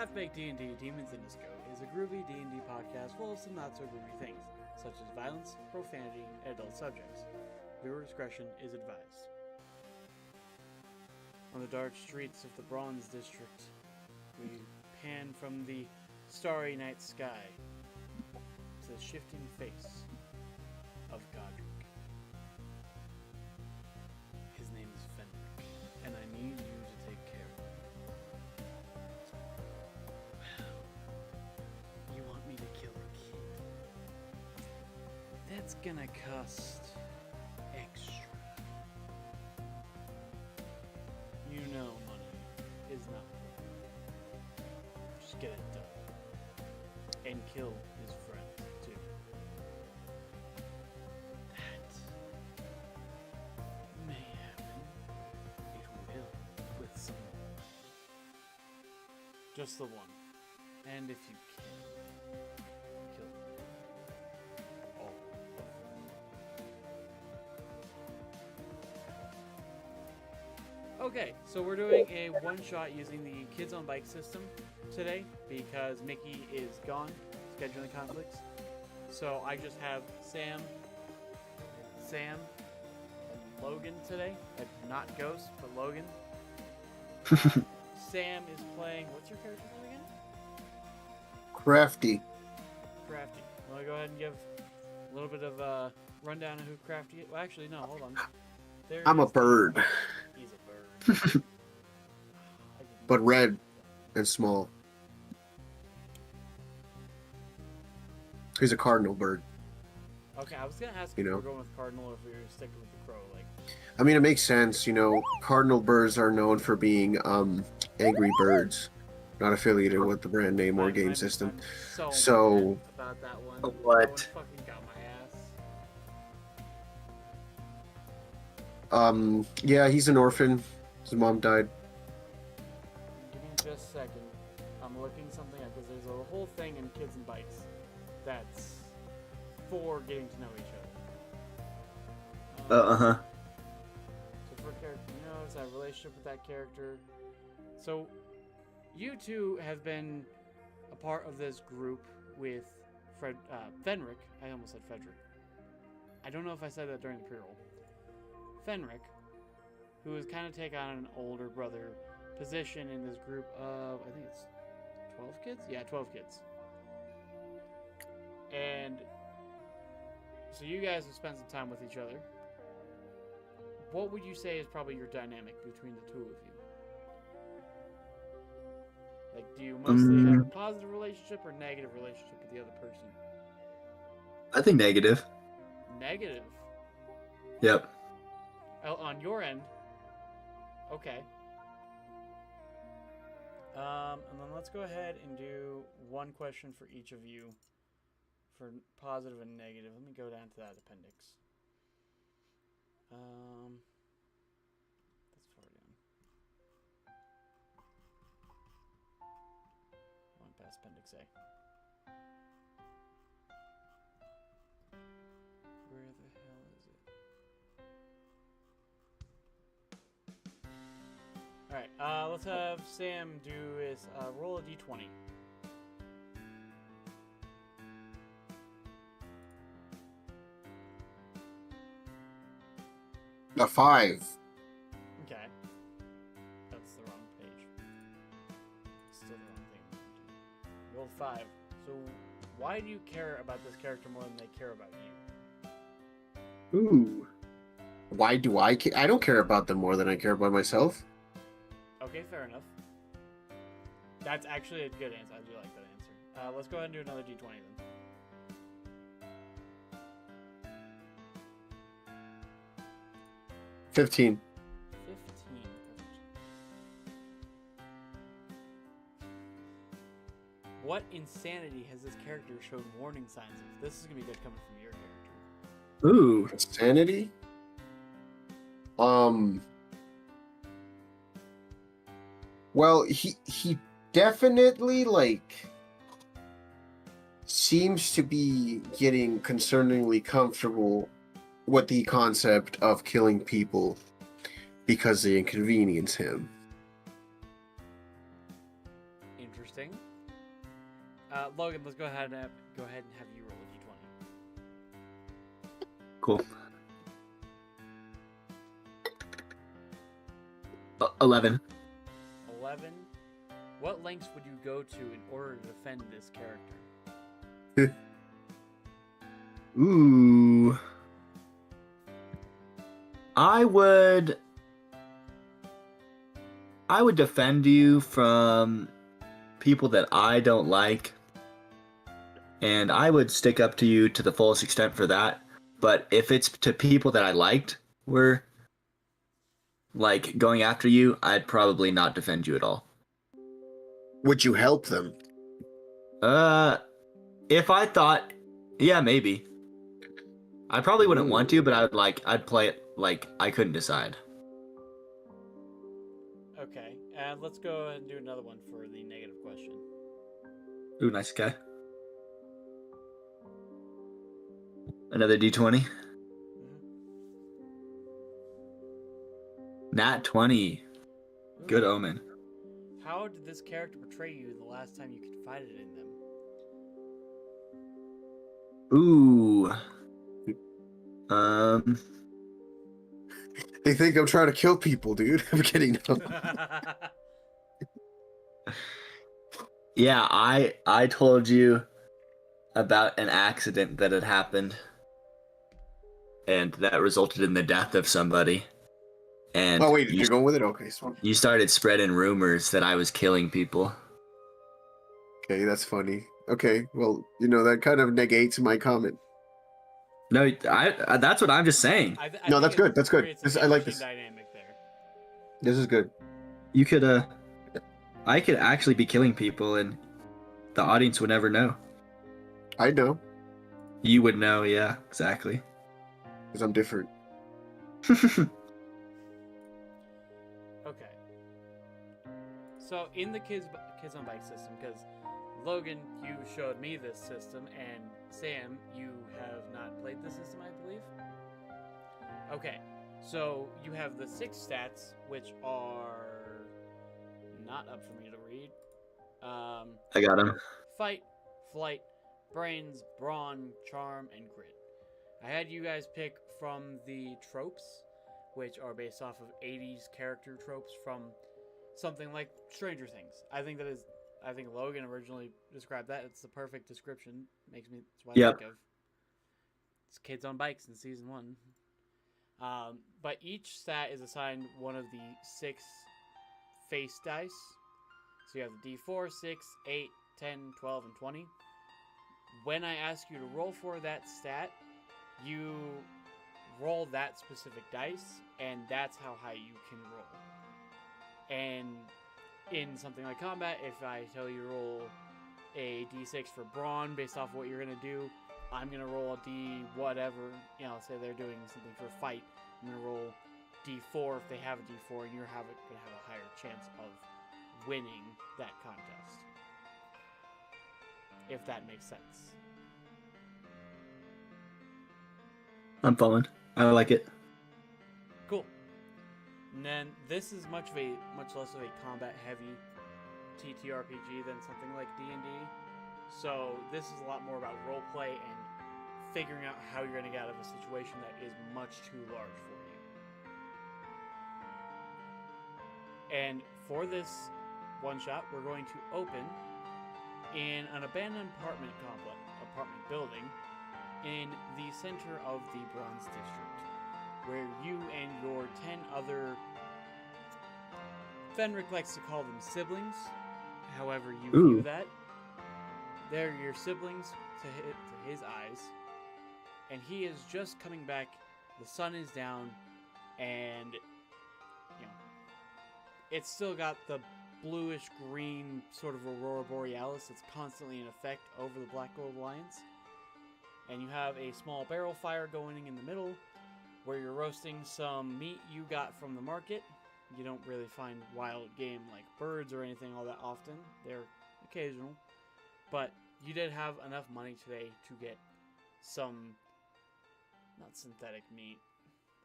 Half-Baked D&D Demons in Disco is a groovy D&D podcast full of some not-so-groovy things, such as violence, profanity, and adult subjects. Viewer discretion is advised. On the dark streets of the Bronze District, we pan from the starry night sky to the shifting face of Godric. His name is Fenric, and I need you to take care of him. Wow. You want me to kill a kid? That's gonna cost extra. You know money is not important. Just get it done. And kill his friend, too. That may happen. It will, with someone. Just the one. And if you can, kill all of them. Okay, so we're doing a one-shot using the Kids on Bike system today because Mickey is gone, scheduling conflicts. So I just have Sam, and Logan today. Not Ghost, but Logan. Sam is playing. What's your character's name again? Crafty. Crafty. Want to go ahead and give a little bit of a rundown of who Crafty is? Well, actually, no. Hold on. I'm a bird. He's a bird. But red and small. He's a cardinal bird. Okay, I was gonna ask You if know. we're going with cardinal or if we were sticking with the crow. Like, I mean, it makes sense, you know. Cardinal birds are known for being angry birds, not affiliated with the brand name or game system. I'm So- mad about that one. What? That one fucking got my ass. Yeah, he's an orphan. His mom died. Give me just a second. I'm looking something up because there's a whole thing in Kids and Bikes that's for getting to know each other. Uh-huh. So for character notes, I have a relationship with that character. So you two have been a part of this group with Fenric. I almost said Frederick. I don't know if I said that during the pre-roll. Fenric, who has kind of taken on an older brother position in this group of, I think it's 12 kids? Yeah, 12 kids. And so you guys have spent some time with each other. What would you say is probably your dynamic between the two of you? Like, do you mostly have a positive relationship or negative relationship with the other person? I think negative. Negative. Yep. Oh, on your end. Okay. And then let's go ahead and do one question for each of you for positive and negative. Let me go down to that appendix. That's far down. One past appendix A. Where the hell is it? Alright, let's have Sam do his roll a d20. A 5. Okay. That's the wrong page. Still the wrong thing. Roll 5. So, why do you care about this character more than they care about you? Ooh. Why do I care? I don't care about them more than I care about myself. Okay, fair enough. That's actually a good answer. I do like that answer. Let's go ahead and do another d20 then. 15. 15. What insanity has this character shown warning signs of? This is going to be good coming from your character. Ooh. Insanity? Well, he definitely, like, seems to be getting concerningly comfortable with the concept of killing people because they inconvenience him. interesting. Logan, let's go ahead and have you roll a d20. Cool. 11. 11. What lengths would you go to in order to defend this character? Ooh. I would defend you from people that I don't like. And I would stick up to you to the fullest extent for that. But if it's to people that I liked were like going after you, I'd probably not defend you at all. Would you help them? If I thought, yeah, maybe. I probably wouldn't want to, but I'd play it like I couldn't decide. Okay, and let's go ahead and do another one for the negative question. Ooh, nice guy. Another D20. Mm-hmm. Nat 20. Good omen. How did this character portray you the last time you confided in them? Ooh. They think I'm trying to kill people, dude. I'm kidding. No. Yeah, I told you about an accident that had happened, and that resulted in the death of somebody. And Oh wait, you're going with it? Okay, so you started spreading rumors that I was killing people. okay, that's funny. Okay, well, that kind of negates my comment. No, I that's what I'm just saying. No, that's good. That's good. I like this. Dynamic there. This is good. You could I could actually be killing people and the audience would never know. I know, You would know, yeah, exactly. because I'm different. Okay. So in the kids on bike system, because Logan, you showed me this system, and Sam, you have not played the system, I believe. Okay, so you have the 6 stats, which are not up for me to read. I got him. Fight, flight, brains, brawn, charm, and grit. I had you guys pick from the tropes, which are based off of 80s character tropes from something like Stranger Things. I think Logan originally described that. It's the perfect description. It's what I think of. It's kids on bikes in season 1. But each stat is assigned one of the 6 face dice. So you have the D4, 6, 8, 10, 12, and 20. When I ask you to roll for that stat, you roll that specific dice, and that's how high you can roll. And in something like combat, if I tell you to roll a D6 for brawn based off what you're going to do, I'm going to roll a D whatever. Say they're doing something for fight. I'm going to roll D4 if they have a D4, and you're going to have a higher chance of winning that contest. If that makes sense. I'm following. I like it. Cool. And then this is much less of a combat-heavy TTRPG than something like D&D. So this is a lot more about roleplay and figuring out how you're going to get out of a situation that is much too large for you. And for this one-shot, we're going to open in an abandoned apartment building in the center of the Bronze District, where you and your 10 other, Fenric likes to call them siblings, however you view that. They're your siblings to his eyes, and he is just coming back, the sun is down, and, it's still got the bluish-green sort of aurora borealis that's constantly in effect over the Black Gold Alliance. And you have a small barrel fire going in the middle where you're roasting some meat you got from the market. You don't really find wild game like birds or anything all that often. They're occasional. But you did have enough money today to get some, not synthetic meat,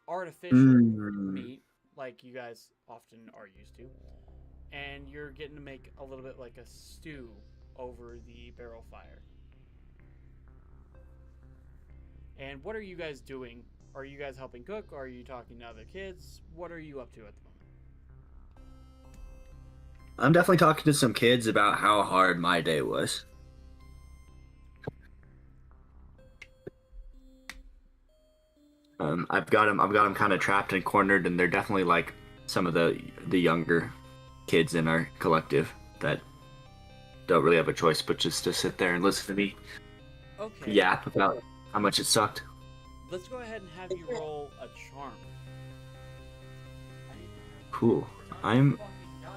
artificial meat like you guys often are used to. and you're getting to make a little bit like a stew over the barrel fire. And what are you guys doing? Are you guys helping cook? Are you talking to other kids? What are you up to at the moment? I'm definitely talking to some kids about how hard my day was. I've got them kind of trapped and cornered, and they're definitely like some of the younger kids in our collective that don't really have a choice but just to sit there and listen to me Okay. yap about how much it sucked. Let's go ahead and have you roll a charm. Cool. I'm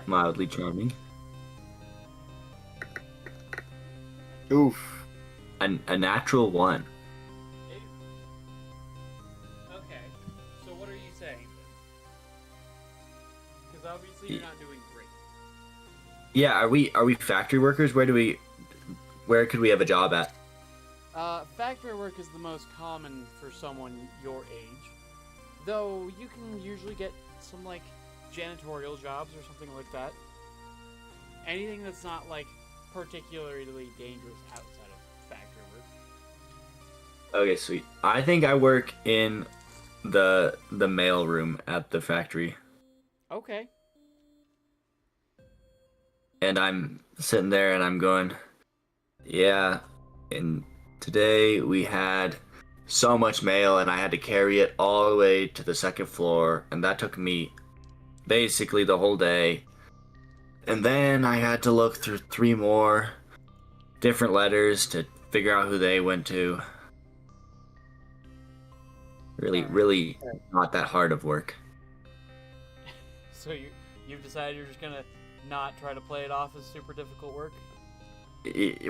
mildly charming. Oof. A natural 1. Okay. So what are you saying? Because obviously you're not doing great. Yeah, are we factory workers? Where could we have a job at? Factory work is the most common for someone your age. Though you can usually get some like janitorial jobs or something like that. Anything that's not like particularly dangerous outside of factory work. Okay, sweet. I think I work in the mail room at the factory. Okay. And I'm sitting there and I'm going, yeah, and today we had so much mail and I had to carry it all the way to the second floor, and that took me basically the whole day. And then I had to look through 3 more different letters to figure out who they went to. Really not that hard of work. So you've decided you're just gonna not try to play it off as super difficult work?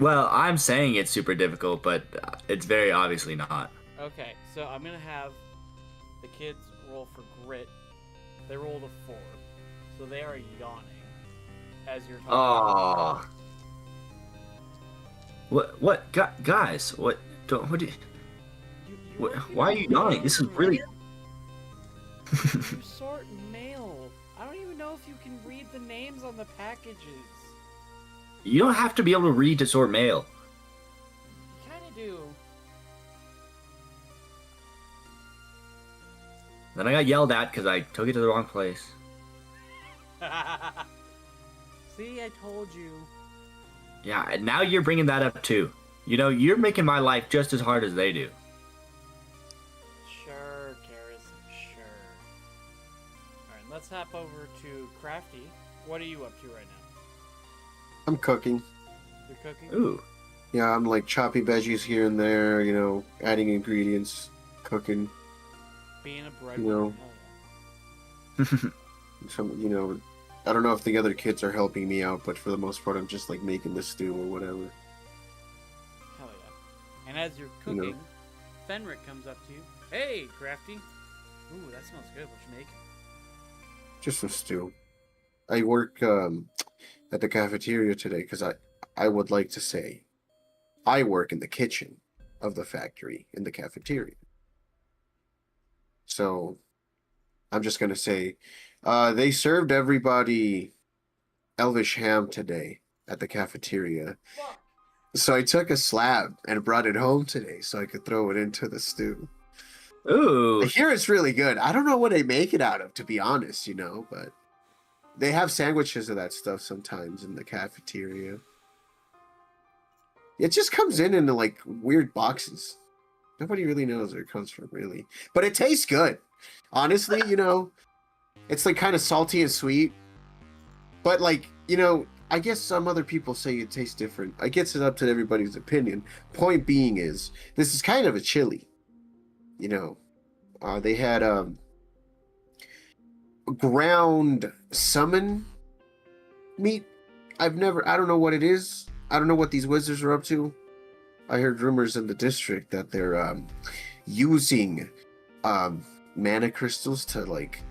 Well, I'm saying it's super difficult, but it's very obviously not. Okay, so I'm gonna have the kids roll for grit. They rolled a 4, so they are yawning as you're talking. Oh. What, guys? What do you? Why are you yawning? This is really. You sort mail. I don't even know if you can read the names on the packages. You don't have to be able to read to sort mail. You kind of do. Then I got yelled at because I took it to the wrong place. See, I told you. Yeah, and now you're bringing that up too. You know, you're making my life just as hard as they do. Sure, Karis, sure. Alright, let's hop over to Crafty. What are you up to right now? I'm cooking. You're cooking? Ooh. Yeah, I'm like chopping veggies here and there, you know, adding ingredients, cooking. Being a breadwinner. You know. Hell yeah. Some, you know, I don't know if the other kids are helping me out, but for the most part, I'm just like making the stew or whatever. Hell yeah. And as you're You know. cooking, Fenric comes up to you. Hey, Crafty. Ooh, that smells good. What you making? Just some stew. I work at the cafeteria today because I would like to say I work in the kitchen of the factory in the cafeteria. So I'm just gonna say they served everybody Elvish ham today at the cafeteria. Fuck. So I took a slab and brought it home today so I could throw it into the stew. Ooh. I hear it's really good. I don't know what they make it out of, to be honest, you know, but they have sandwiches of that stuff sometimes in the cafeteria. It just comes in like weird boxes. Nobody really knows where it comes from, really. But it tastes good. Honestly, you know, it's like kind of salty and sweet. But like, you know, I guess some other people say it tastes different. I guess it's up to everybody's opinion. Point being is, this is kind of a chili. You know, they had ground summon meat. I don't know what it is. I don't know what these wizards are up to. I heard rumors in the district that they're using mana crystals to like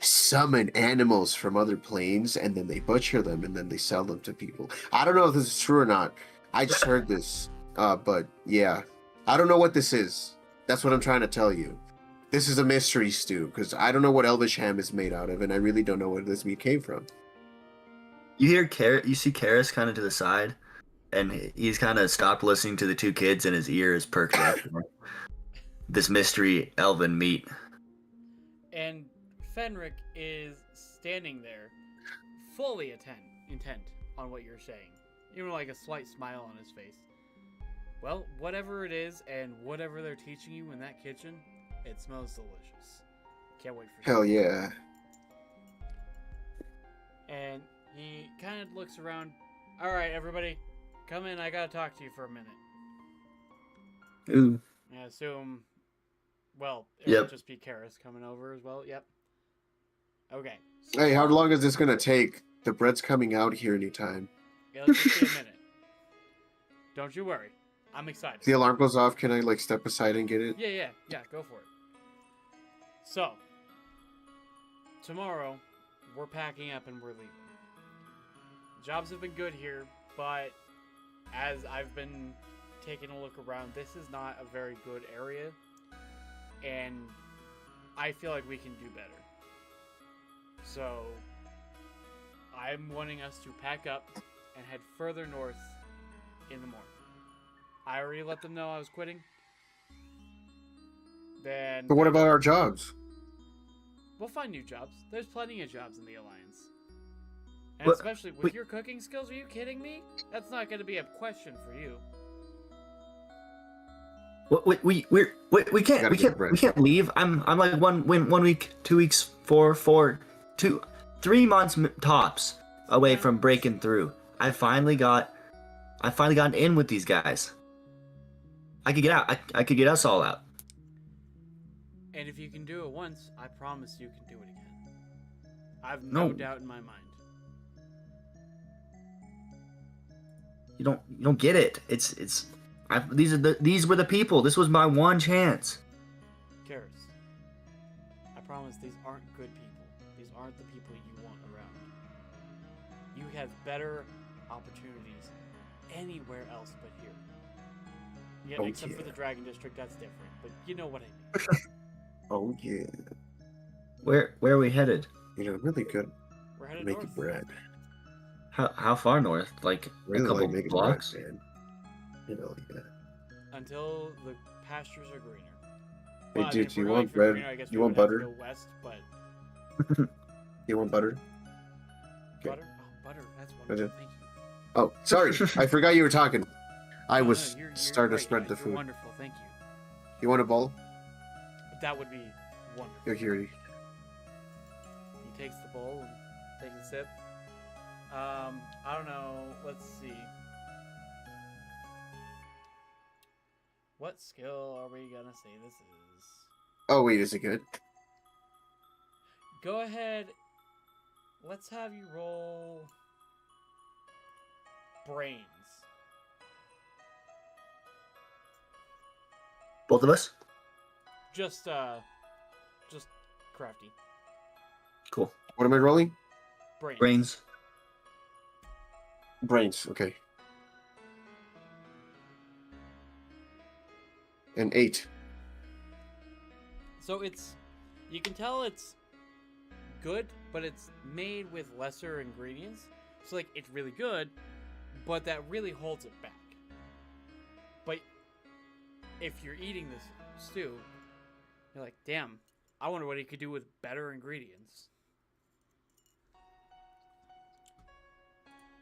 summon animals from other planes, and then they butcher them and then they sell them to people. I don't know if this is true or not. I just heard this. But yeah, I don't know what this is. That's what I'm trying to tell you. This is a mystery stew because I don't know what Elvish ham is made out of, and I really don't know where this meat came from. You hear you see Karis kind of to the side, and he's kind of stopped listening to the two kids, and his ear is perked up. This mystery elven meat. And Fenric is standing there, fully intent on what you're saying, even like a slight smile on his face. Well, whatever it is and whatever they're teaching you in that kitchen, it smells delicious. Can't wait for Hell yeah. And he kind of looks around. All right, everybody, come in. I gotta talk to you for a minute. Ooh. I assume, well, Yep. it'll just be Karis coming over as well. Yep. Okay. So Hey, how long is this gonna take? The bread's coming out here anytime. it'll just be a minute. Don't you worry. I'm excited. If the alarm goes off, can I like step aside and get it? Yeah, go for it. So, tomorrow, we're packing up and we're leaving. Jobs have been good here, but as I've been taking a look around, this is not a very good area, and I feel like we can do better. So, I'm wanting us to pack up and head further north in the morning. I already let them know I was quitting. Then But what about our jobs? we'll find new jobs. There's plenty of jobs in the Alliance. And What- especially with wait. your cooking skills, are you kidding me? That's not going to be a question for you. We can't Gotta get bread. we can't leave. I'm like 1 week, 2 weeks, 3 months tops away from breaking through. I finally gotten in with these guys. I could get out. I could get us all out. And if you can do it once, I promise you can do it again. I've no No. doubt in my mind. You don't get it. These were the people. This was my one chance. Karis, I promise these aren't good people. These aren't the people you want around. You have better opportunities anywhere else but here. Yeah, Oh, except for yeah. the Dragon District, that's different. But you know what I mean. Oh yeah. Where are we headed? You know, really good We're headed making north. bread. How far north? Like Really a couple like making blocks? bread, man. You know, yeah. Until the pastures are greener. Hey, Well, I dude, mean, if do you we're going want for bread? greener, I guess You we want would have to butter? go west, but You want butter? Okay. butter? Oh, butter. That's I wonderful. do. Thank you. Oh, sorry. I forgot you were talking. I No, was you're starting to great, spread guys. the You're food. wonderful. Thank you. You want a bowl? That would be wonderful. You're here. He takes the bowl and takes a sip. I don't know. Let's see. What skill are we gonna say this is? Oh wait, is it good? Go ahead. Let's have you roll brains. Both of us? Just crafty. Cool. What am I rolling? Brains. Brains. Brains. Okay. An 8. So you can tell it's good, but it's made with lesser ingredients. So like it's really good, but that really holds it back. But if you're eating this stew, you're like, damn, I wonder what he could do with better ingredients.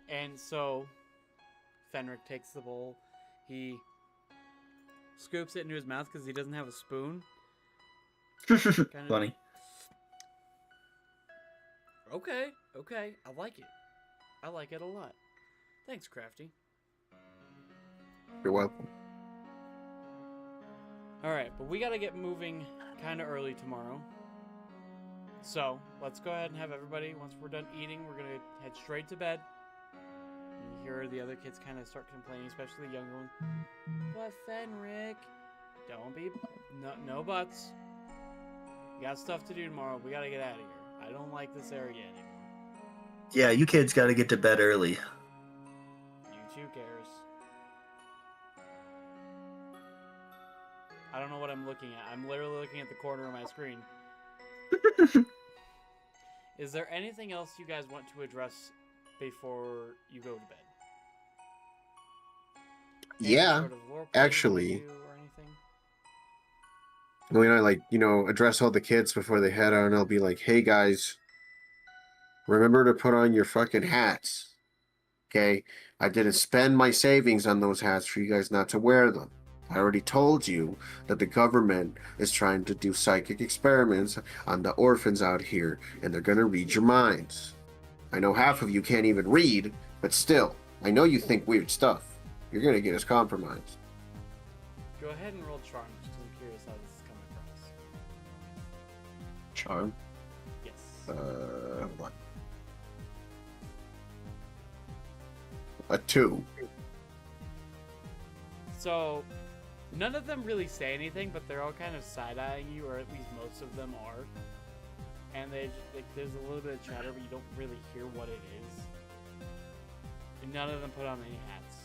And so Fenric takes the bowl, he scoops it into his mouth because he doesn't have a spoon. Kinda- Funny. Okay, I like it. I like it a lot. Thanks, Crafty. You're welcome. Alright, but we gotta get moving kind of early tomorrow. So, let's go ahead and have everybody, once we're done eating, we're gonna head straight to bed. And you hear the other kids kind of start complaining, especially the younger ones. But Fenric, don't be... No buts. We got stuff to do tomorrow. We gotta get out of here. I don't like this area anymore. Yeah, you kids got to get to bed early. You too, Karis. I don't know what I'm looking at. I'm literally looking at the corner of my screen. Is there anything else you guys want to address before you go to bed? Any Yeah, sort of lore play you wanna actually. do or anything? When I like, address all the kids before they head out, and I'll be like, "Hey guys, remember to put on your fucking hats." Okay? I didn't spend my savings on those hats for you guys not to wear them. I already told you that the government is trying to do psychic experiments on the orphans out here, and they're gonna read your minds. I know half of you can't even read, but still, I know you think weird stuff. You're gonna get us compromised. Go ahead and roll charm, just 'cause I'm curious how this is coming across. Charm? Yes. What? A 2. So, none of them really say anything, but they're all kind of side-eyeing you, or at least most of them are. And there's a little bit of chatter, but you don't really hear what it is. And none of them put on any hats.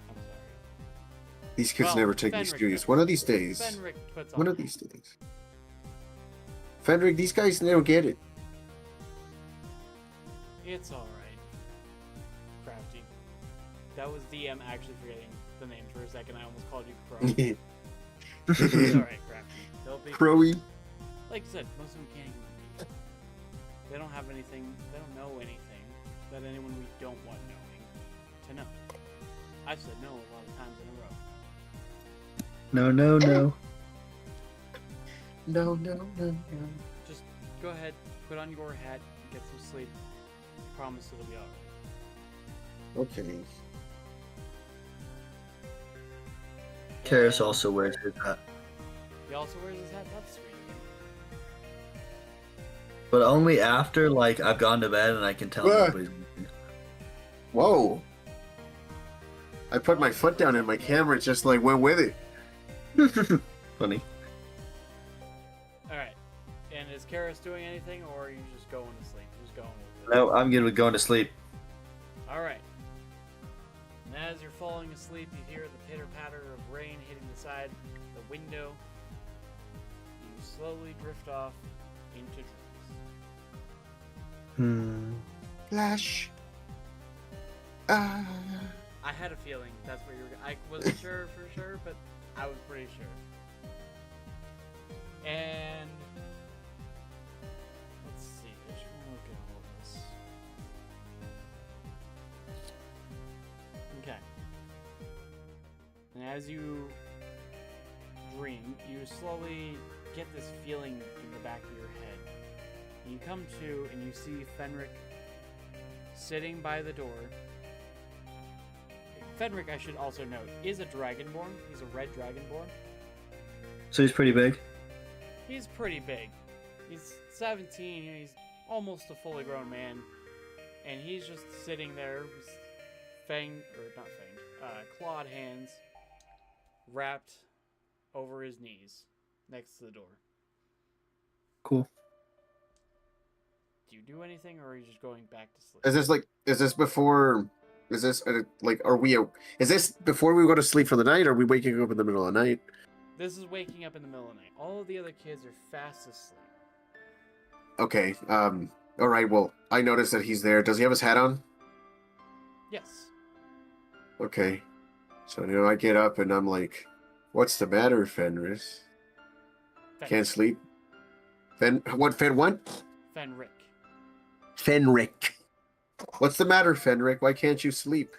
I'm sorry. These kids Well, never take me Fenric serious. does. One of these days. Fenric puts on One of hats. these days. Fenric, these guys never get it. It's alright. Crafty. That was DM actually forgetting the name for a second. I almost called you Crow. It's alright, Crafty. They'll be Crowy. Like I said, most of them can't even read. They don't have anything, they don't know anything that anyone we don't want knowing to know. I've said no a lot of times in a row. No, no, no. No, no, no, no. Just go ahead, put on your hat, get some sleep. Promise it'll be alright. Okay. Karis also wears his hat. He also wears his hat? That's sweet. But only after, like, I've gone to bed and I can tell Ah. nobody's Whoa. I put my foot down and my camera just like went with it. funny. Alright. And is Karis doing anything, or are you just going to sleep? Just going with it? No, I'm good with going to sleep. Alright. And as you're falling asleep, you hear the pitter-patter of rain hitting the side of the window. You slowly drift off into dreams. Flash. I had a feeling that's what you were. I wasn't sure for sure, but I was pretty sure. And let's see. I just want to look at all of this. Okay. And as you dream, you slowly get this feeling in the back of your head. And you come to, and you see Fenric sitting by the door. Fenric, I should also note, is a dragonborn. He's a red dragonborn. So he's pretty big. He's pretty big. He's 17. He's almost a fully grown man, and he's just sitting there with clawed hands wrapped over his knees next to the door. Cool. Do you do anything, or are you just going back to sleep? Is this before, is this before we go to sleep for the night, or are we waking up in the middle of the night? This is waking up in the middle of the night. All of the other kids are fast asleep. Okay, all right, well, I noticed that he's there. Does he have his hat on? Yes. Okay. So, I get up and I'm like, what's the matter, Fenris? Can't sleep? Fen what? Fenric. Fenric. What's the matter, Fenric? Why can't you sleep?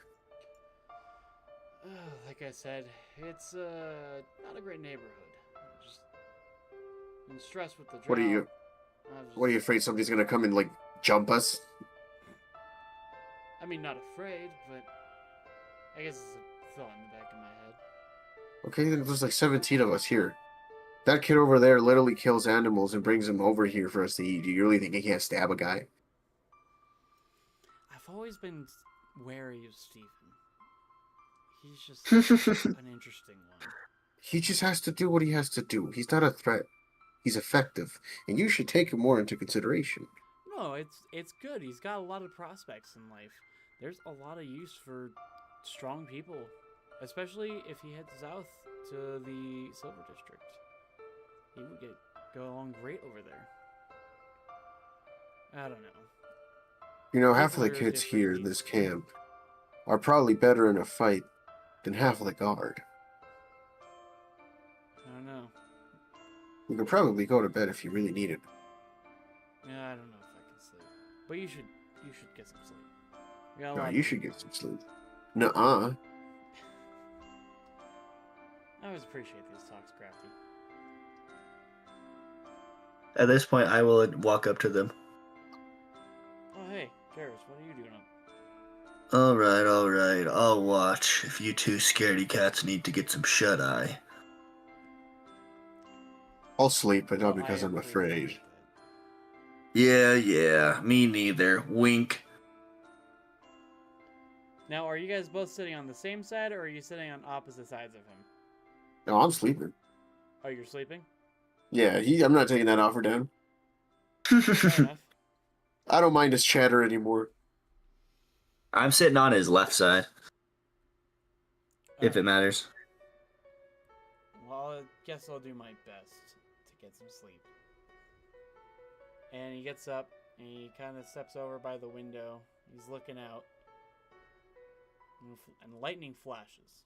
Like I said, it's not a great neighborhood. Just been stressed with the drought. What are you afraid somebody's gonna come and like jump us? I mean, not afraid, but I guess it's a thought in the back of my head. Okay, then there's like 17 of us here. That kid over there literally kills animals and brings them over here for us to eat. Do you really think he can't stab a guy? I've always been wary of Stephen. He's just an interesting one. He just has to do what he has to do. He's not a threat. He's effective, and you should take him more into consideration. No, it's good. He's got a lot of prospects in life. There's a lot of use for strong people, especially if he heads south to the Silver District. He would go along great over there. I don't know. You know, half If of the we're kids different here in this people. camp are probably better in a fight than half of the guard. I don't know. We could probably go to bed if you really need it. Yeah, I don't know if I can sleep. But you should get some sleep. We got a No, lot you to should do. get some sleep. Nuh-uh. I always appreciate these talks, Crafty. At this point, I will walk up to them. Oh, hey, Garrus, what are you doing up? All right. I'll watch. If you two scaredy cats need to get some shut-eye. I'll sleep, but not Well, I because I'm afraid. Yeah, me neither. Wink. Now, are you guys both sitting on the same side, or are you sitting on opposite sides of him? No, I'm sleeping. Oh, you're sleeping? Yeah, I'm not taking that offer down. Fair enough. I don't mind his chatter anymore. I'm sitting on his left side, if it Alright. matters. Well, I guess I'll do my best to get some sleep. And he gets up, and he kind of steps over by the window. He's looking out. And lightning flashes.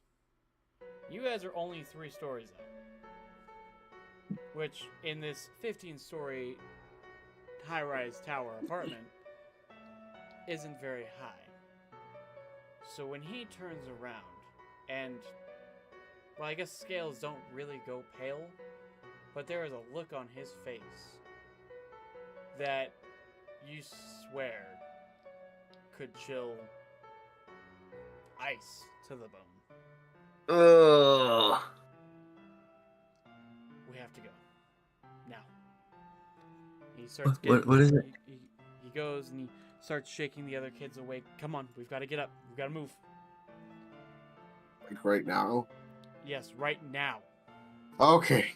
You guys are only 3 stories up. Which, in this 15-story high-rise tower apartment, isn't very high. So when he turns around, and, well, I guess scales don't really go pale, but there is a look on his face that you swear could chill ice to the bone. Ugh. We have to go. Now. He starts What is it? He goes and he starts shaking the other kids awake. Come on, we've got to get up. We've got to move. Like right now? Yes, right now. Okay.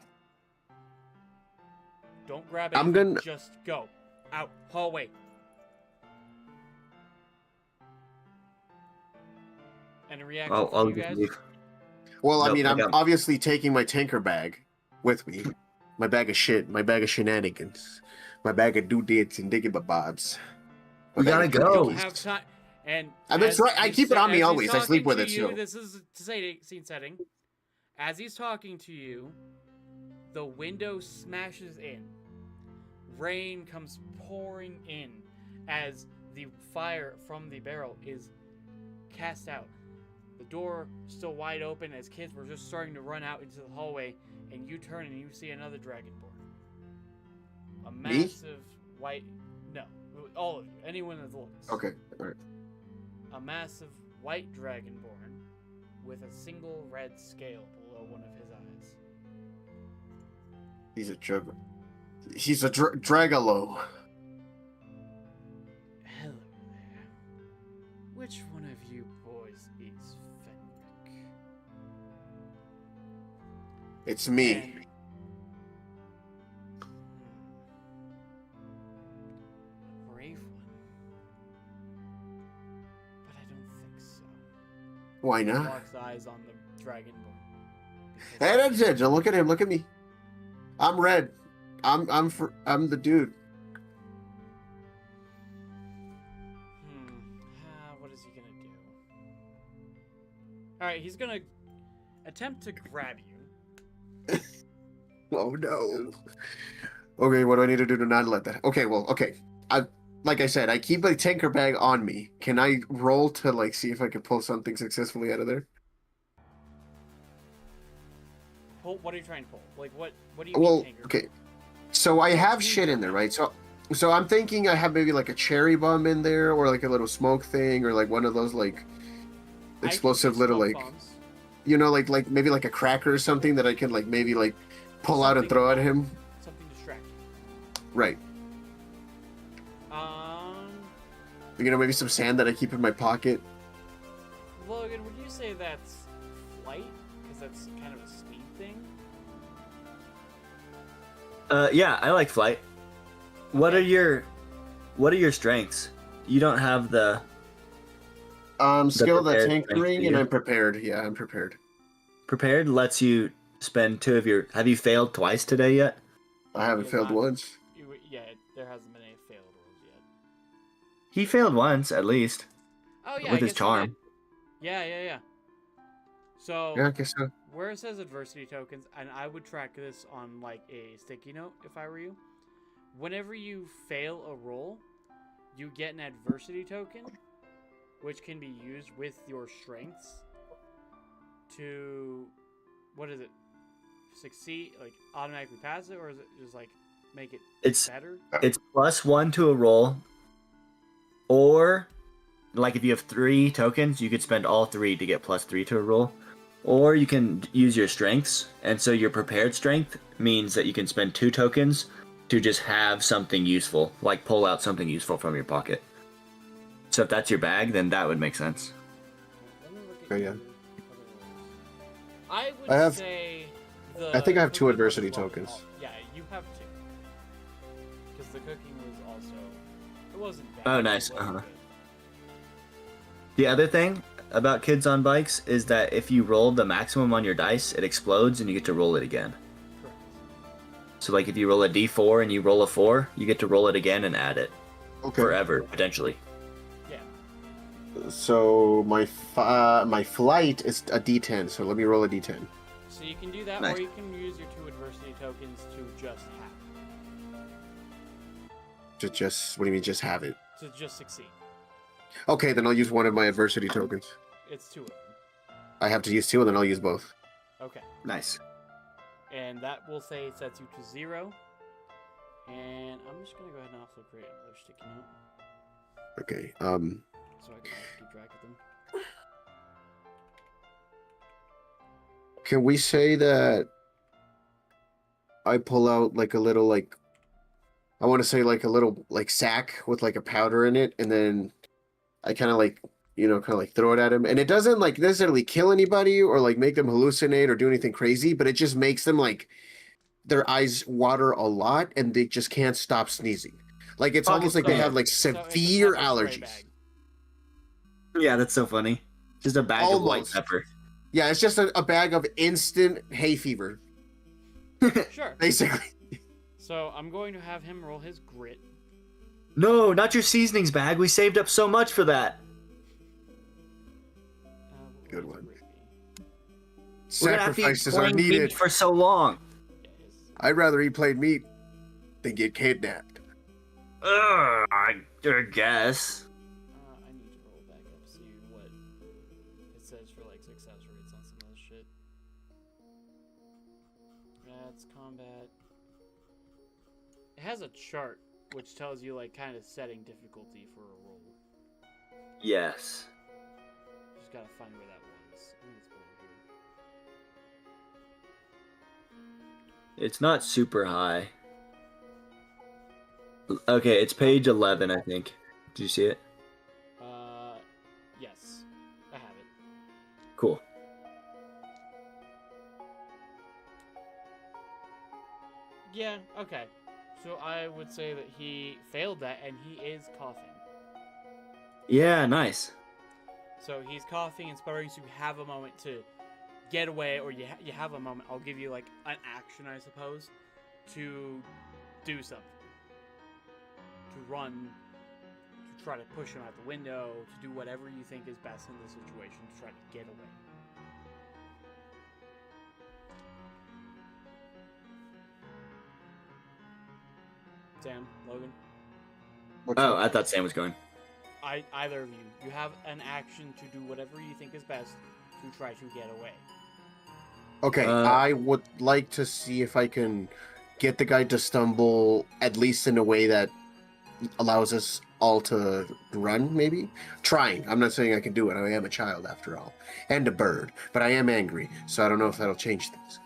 Don't grab I'm anything. gonna- Just go. Out. Hallway. Any reaction I'll from you just guys? leave. Well, I Nope, mean, I I'm got- obviously taking my tanker bag with me. My bag of shit. My bag of shenanigans. My bag of doodads and diggababobs. We gotta You go. don't have time. And That's right. I keep it on me always. I sleep with it, too. so. This is scene setting. As he's talking to you, the window smashes in. Rain comes pouring in as the fire from the barrel is cast out. The door still wide open as kids were just starting to run out into the hallway, and you turn and you see another dragonborn. A massive white. No, all of you. Anyone that looks. Okay, alright. A massive white dragonborn with a single red scale below one of his eyes. He's a dragalo. Hello there. Which one of you boys is Fenric? It's me. And- A brave one. But I don't think so. Why He not? locks eyes on the dragonborn. Hey, that's it. Just look at him. Look at me. I'm red. I'm the dude. What is he gonna do? Alright, he's gonna attempt to grab you. Oh no. Okay, what do I need to do to not let that? Okay, well, okay. Like I said, I keep a tanker bag on me. Can I roll to like see if I can pull something successfully out of there? Pull. What are you trying to pull? Like what? What do you Well, mean, Tanker? okay. So I have shit in there, right? So I'm thinking I have maybe like a cherry bomb in there, or like a little smoke thing, or like one of those like explosive little like Bombs. you know like maybe like a cracker or something that I can like maybe like pull out and Something- throw at him. Something distracting. Right. You know, maybe some sand that I keep in my pocket. Logan, would you say that's flight? Because that's kind of a speed thing. Yeah, I like flight. What are your strengths? You don't have the Skilled at prepared tinkering, strength, and do you? I'm prepared. Yeah, I'm prepared. prepared. Lets you spend 2 of your. Have you failed twice today yet? I haven't Yeah, failed not- once. Yeah, there hasn't been any failed rolls yet. He failed once, at least, Oh yeah, I with his guess he did. charm. Yeah. So Yeah, I guess so. where it says adversity tokens, and I would track this on like a sticky note if I were you. Whenever you fail a roll, you get an adversity token, which can be used with your strengths to, what is it? Succeed, like automatically pass it, or is it just like make it It's better? it's +1 to a roll, or like if you have 3 tokens, you could spend all 3 to get +3 to a roll, or you can use your strengths, and so your prepared strength means that you can spend 2 tokens to just have something useful, like pull out something useful from your pocket. So if that's your bag, then that would make sense. Let me look at Oh, yeah. your other rolls. I would I have- say I think I have 2 cooking adversity was one- tokens. Yeah, you have 2. Because the cooking was also, it wasn't bad. Oh, it nice, wasn't uh-huh. good. The other thing about kids on bikes is that if you roll the maximum on your dice, it explodes and you get to roll it again. Correct. So like if you roll a d4 and you roll a 4, you get to roll it again and add it Okay. forever, potentially. Yeah. So my flight is a D10. So let me roll a D10. So you can do that, Nice. or you can use your 2 adversity tokens to just have it. Just what do you mean? Just have it? To just succeed. Okay, then I'll use one of my adversity tokens. It's 2 of them. I have to use 2, and then I'll use both. Okay. Nice. And that will say it sets you to 0. And I'm just gonna go ahead and also create another sticky note Okay. so I can keep track of them. Can we say that I pull out like a little like I want to say like a little like sack with like a powder in it, and then I kind of like throw it at him, and it doesn't like necessarily kill anybody or like make them hallucinate or do anything crazy, but it just makes them like their eyes water a lot and they just can't stop sneezing. Like it's Pocket almost like they spray. have like So it's a severe pepper spray allergies. bag. Yeah, that's so funny. Just a bag of white Almost. pepper. Yeah, it's just a bag of instant hay fever, Sure. basically. So I'm going to have him roll his grit. No, not your seasonings bag. We saved up so much for that. What Good would one. his grit be? We're gonna have to eat Sacrifices are plain meat needed. for so long. Yeah, I'd rather eat plain meat than get kidnapped. I guess. I need to roll back up, see what it says for like success rates on some of this shit. That's combat. It has a chart which tells you like kind of setting difficulty for a roll. Yes. Just gotta find where that was. I think it's over here. It's not super high. Okay, it's page 11, I think. Did you see it? Yes, I have it. Cool. Yeah, okay. So I would say that he failed that, and he is coughing. Yeah, nice. So he's coughing and sputtering, so you have a moment to get away, or you have a moment. I'll give you like an action, I suppose, to do something. To run, to try to push him out the window, to do whatever you think is best in this situation to try to get away. Sam, Logan, Oh, I thought Sam was going. either of you, you have an action to do whatever you think is best to try to get away. Okay, I would like to see if I can get the guy to stumble at least in a way that allows us all to run, maybe? Trying. I'm not saying I can do it. I am a child after all. And a bird. But I am angry, so I don't know if that'll change things.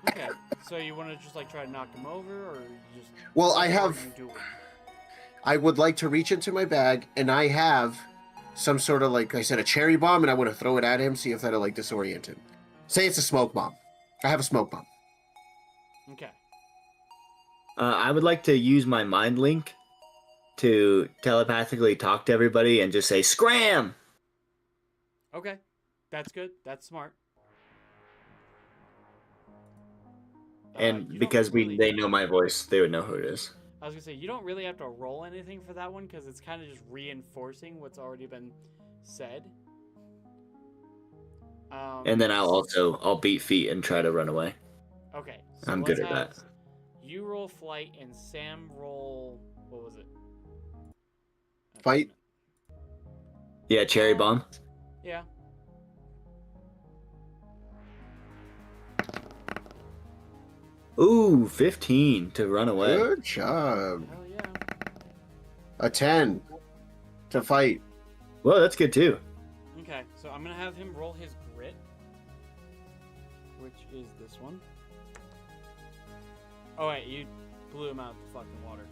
Okay, so you want to just like try to knock him over, or you just? Well, what I are have. you doing? I would like to reach into my bag, and I have some sort of, like I said, a cherry bomb, and I want to throw it at him, see if that'll, like, disorient him. Say it's a smoke bomb. I have a smoke bomb. Okay. I would like to use my mind link to telepathically talk to everybody and just say, "Scram!" Okay, that's good. That's smart. And You don't because really they need know my voice, they would know who it is. I was gonna say, you don't really have to roll anything for that one because it's kind of just reinforcing what's already been said. And then I'll beat feet and try to run away. Okay, so I'm let's good at have that. you roll flight and Sam roll, what was it? Fight? Yeah, cherry bomb. Yeah. Ooh, 15 to run away. Good job. Hell yeah. A 10 to fight. Well, that's good too. Okay, so I'm gonna have him roll his grit, which is this one. Oh wait, you blew him out of the fucking water.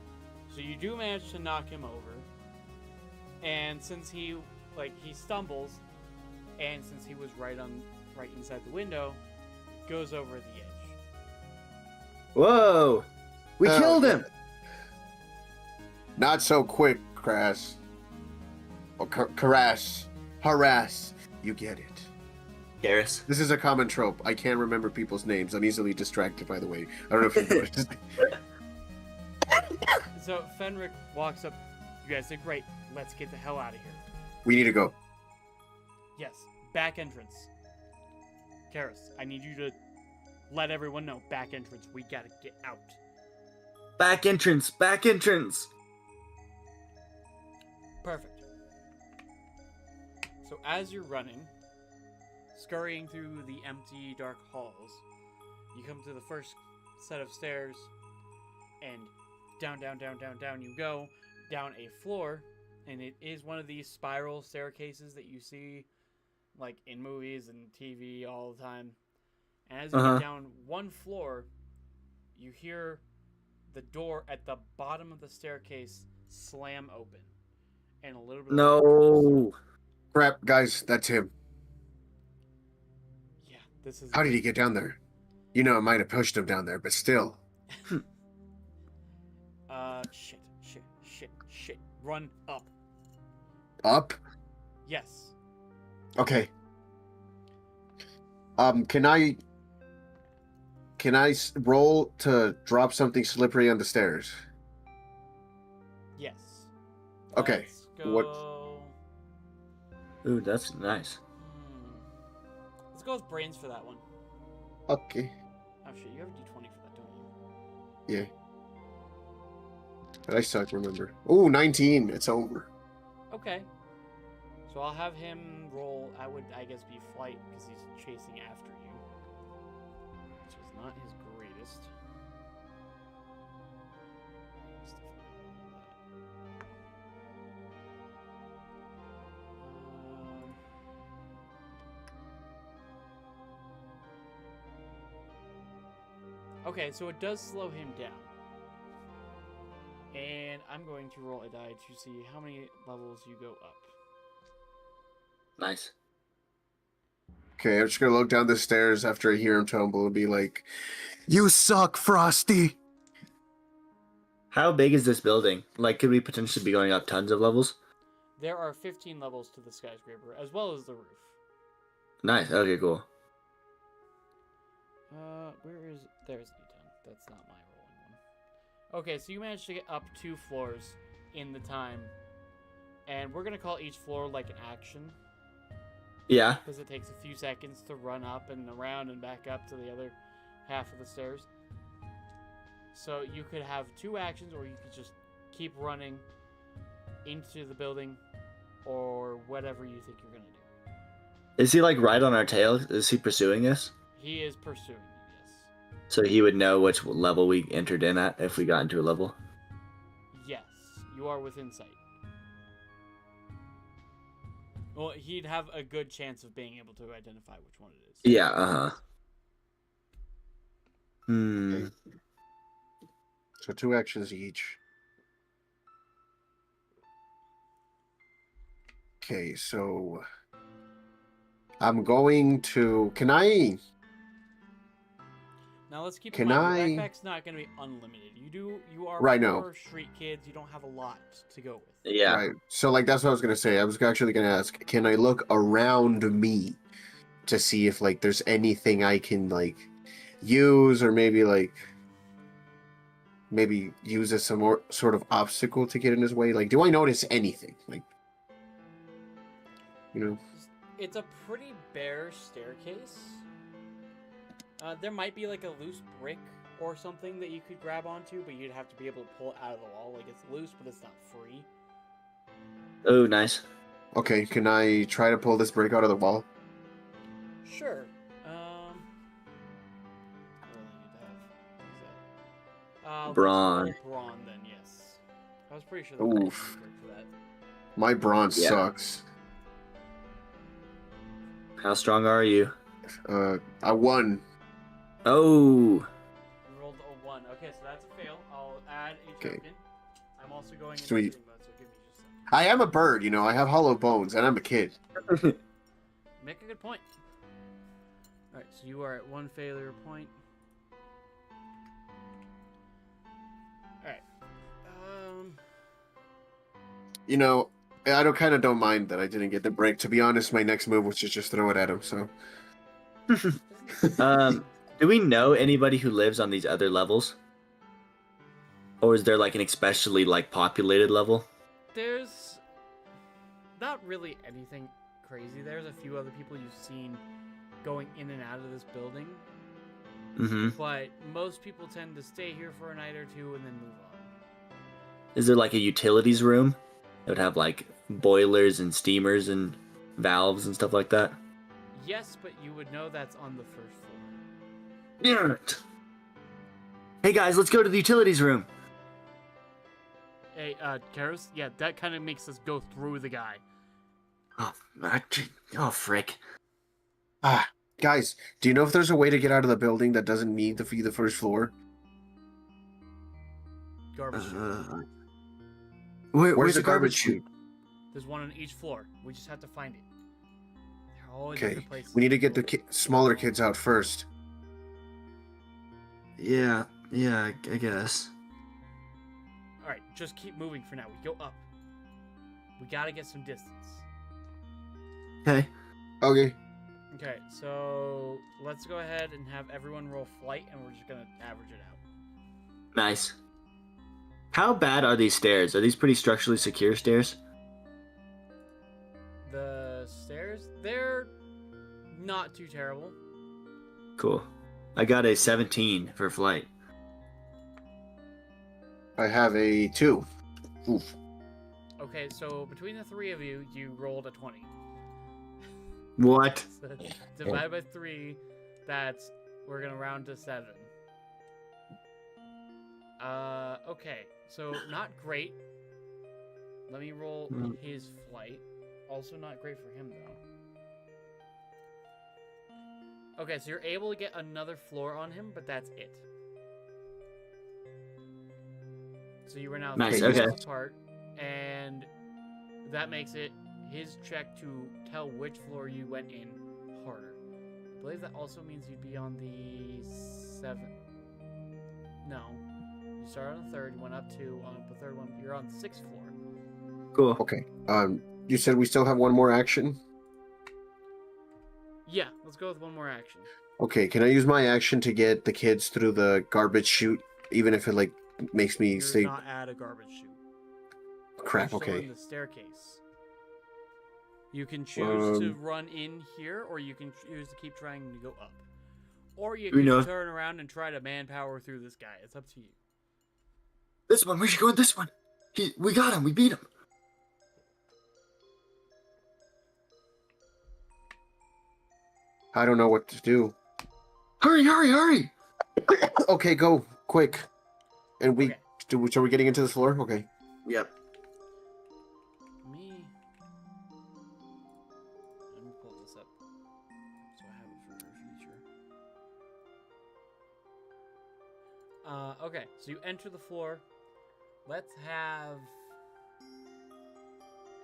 So you do manage to knock him over, and since he stumbles, and since he was right inside the window, goes over the edge. Whoa! We Oh, killed him! Not so quick, Crass. Or Harass. You get it. Garrus. This is a common trope. I can't remember people's names. I'm easily distracted, by the way. I don't know if you noticed. So Fenric walks up. You guys did great. Let's get the hell out of here. We need to go. Yes, back entrance. Karis, I need you to let everyone know. Back entrance. We gotta get out. Back entrance! Back entrance! Perfect. So as you're running, scurrying through the empty, dark halls, you come to the first set of stairs, and down you go, down a floor, and it is one of these spiral staircases that you see, like, in movies and TV all the time. And as you get down one floor, you hear the door at the bottom of the staircase slam open. And a little bit of No! Crap, guys, that's him. Yeah, this is... How did he get down there? You know, I might have pushed him down there, but still. Shit. Run up. Up? Yes. Okay. Can I roll to drop something slippery on the stairs? Yes. Okay. Let's What? go... Ooh, that's nice. Let's go with brains for that one. Okay. Oh shit, you have a d20 for that, don't you? Yeah. But I suck, remember. Ooh, 19. It's over. Okay. So I'll have him roll, I guess, be flight, because he's chasing after you. Which is not his greatest. Okay, so it does slow him down. And I'm going to roll a die to see how many levels you go up. Nice. Okay, I'm just gonna look down the stairs after I hear him tumble and be like, "You suck, Frosty!" How big is this building? Like, could we potentially be going up tons of levels? There are 15 levels to the skyscraper, as well as the roof. Nice. Okay, cool. Where is... There's D10. That's not my rolling one. Okay, so you managed to get up 2 floors in the time. And we're going to call each floor like an action. Yeah. Because it takes a few seconds to run up and around and back up to the other half of the stairs. So you could have 2 actions, or you could just keep running into the building, or whatever you think you're going to do. Is he, like, right on our tail? Is he pursuing us? He is pursuing you, yes. So he would know which level we entered in at if we got into a level? Yes, you are within sight. Well, he'd have a good chance of being able to identify which one it is. Yeah, Okay. So 2 actions each. Okay, so I'm going to... Can I... Now let's keep Can in mind, I- your backpack's not going to be unlimited. You are Right, no. poor street kids. You don't have a lot to go with. Yeah. Right. So, like, that's what I was gonna say. I was actually gonna ask, can I look around me to see if, like, there's anything I can, like, use, or maybe, like... maybe use as some more sort of obstacle to get in his way? Like, do I notice anything? Like, you know? It's a pretty bare staircase. There might be like a loose brick or something that you could grab onto, but you'd have to be able to pull it out of the wall. Like, it's loose, but it's not free. Oh, nice. Okay, can I try to pull this brick out of the wall? Sure. What do I need to have? Brawn. Let's roll brawn then, yes. I was pretty sure there was a Oof. brick for that. My bronze Yeah. sucks. How strong are you? I won. Oh, You rolled a 1. Okay, so that's a fail. I'll add a Okay. token. I'm also going into Sweet. shooting mode, so give me just a second. I am a bird, you know. I have hollow bones, and I'm a kid. Make a good point. Alright, so you are at 1 failure point. Alright. You know, I don't mind that I didn't get the break. To be honest, my next move was to just throw it at him. So do we know anybody who lives on these other levels? Or is there like an especially like populated level? There's not really anything crazy. There's a few other people you've seen going in and out of this building, Mm-hmm. but most people tend to stay here for a night or two and then move on. Is there like a utilities room that would have like boilers and steamers and valves and stuff like that? Yes, but you would know that's on the first floor. Yeah. Hey guys, let's go to the utilities room. Hey, Karos? Yeah, that kind of makes us go through the guy. Oh, frick. guys, do you know if there's a way to get out of the building that doesn't need to be the first floor? Garbage chute. Where's the garbage chute? There's one on each floor. We just have to find it. They're all in Okay, different places. we need to get the smaller kids out first. Yeah, I guess. Alright, just keep moving for now. We go up. We gotta get some distance. Okay. Okay. Okay, so let's go ahead and have everyone roll flight, and we're just gonna average it out. Nice. How bad are these stairs? Are these pretty structurally secure stairs? The stairs, they're not too terrible. Cool. I got a 17 for flight. I have a 2. Oof. Okay, so between the three of you, you rolled a 20. What? So divide by 3, that's, we're gonna round to 7. Okay, so not great. Let me roll his flight. Also not great for him, though. Okay, so you're able to get another floor on him, but that's it. So you are now Nice, 3 okay. floors apart, and that makes it his check to tell which floor you went in harder. I believe that also means you'd be on the 7th. No. You started on the 3rd, you went up 2, on the 3rd one, you're on the 6th floor. Cool. Okay. You said we still have one more action? Yeah, let's go with one more action. Okay, can I use my action to get the kids through the garbage chute, even if it, like, makes me You're stay... not at a garbage chute. Crap, You're still okay. in the staircase. You can choose to run in here, or you can choose to keep trying to go up. Or you We can know- turn around and try to manpower through this guy. It's up to you. This one, we should go in this one. We got him, we beat him. I don't know what to do. Hurry! Okay, go. Quick. And we... Okay. So we're getting into this floor? Okay. Yep. Let me pull this up so I have it for your future. Okay, so you enter the floor. Let's have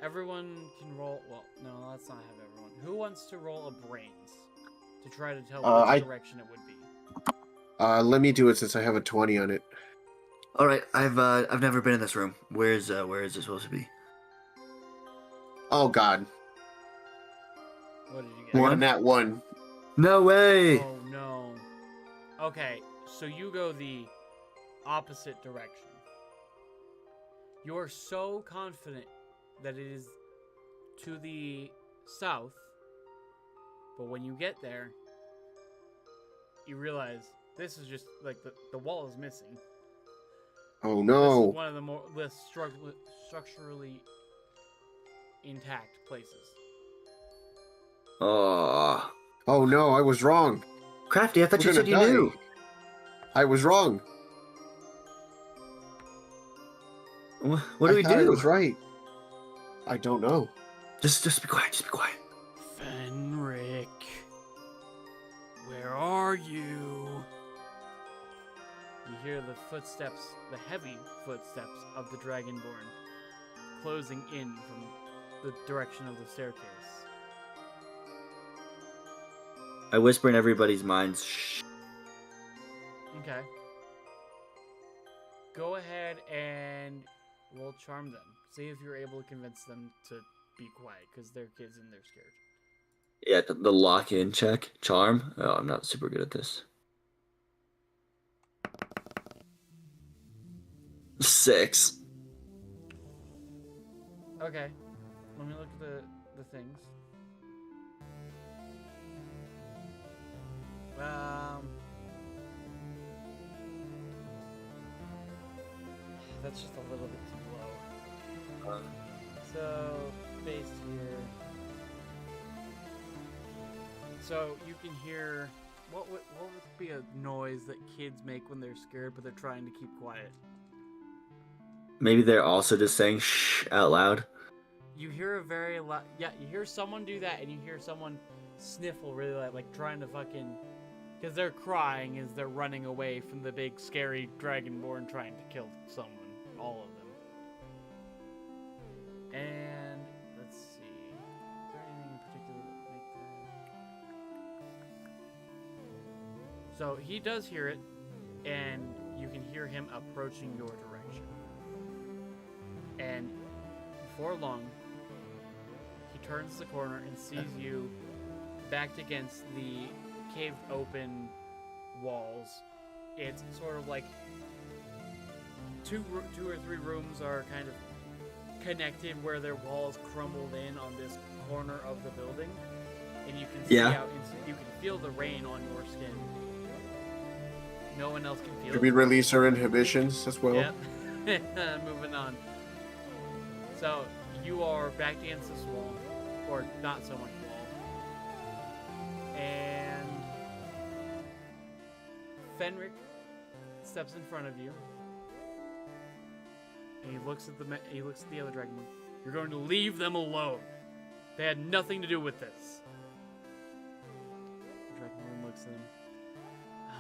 everyone can roll. Well, no, let's not have everyone. Who wants to roll a brains to try to tell which direction it would be? Let me do it since I have a 20 on it. All right, I've never been in this room. Where is it supposed to be? Oh, God. What did you get? I got a nat 1. No way. Oh no. Okay, so you go the opposite direction. You are so confident that it is to the south, but when you get there, you realize this is just like the wall is missing. Oh This no. is one of the more less structurally intact places. Oh, Oh no, I was wrong. Crafty, I thought We're you said you gonna die. knew. I was wrong. What do we I do? was right. I don't know. Just be quiet. Just be quiet. Fenric, where are you? You hear the footsteps, the heavy footsteps of the Dragonborn, closing in from the direction of the staircase. I whisper in everybody's minds. Shh. Okay. Go ahead and roll charm them. See if you're able to convince them to be quiet, because they're kids and they're scared. Yeah, the lock-in check. Charm. Oh, I'm not super good at this. 6. Okay. Let me look at the things. That's just a little bit too low. So, based here. So, you can hear... What would be a noise that kids make when they're scared, but they're trying to keep quiet? Maybe they're also just saying shh out loud. You hear a very loud... Yeah, you hear someone do that, and you hear someone sniffle really loud, like trying to fucking... Because they're crying as they're running away from the big, scary Dragonborn trying to kill someone. All of them. And... let's see... Is there anything in particular that would make that... So, he does hear it, and you can hear him approaching your direction. And before long, he turns the corner and sees you backed against the caved open walls. It's sort of like two or three rooms are kind of connected where their walls crumbled in on this corner of the building, and you can see out into, you can feel the rain on your skin. No one else can feel Did we it. release our inhibitions as well? Yep. Moving on. So, you are backed against this wall, or not so much wall, and Fenric steps in front of you, and he looks at the other dragon. You're going to leave them alone. They had nothing to do with this. The dragon looks at him. Oh,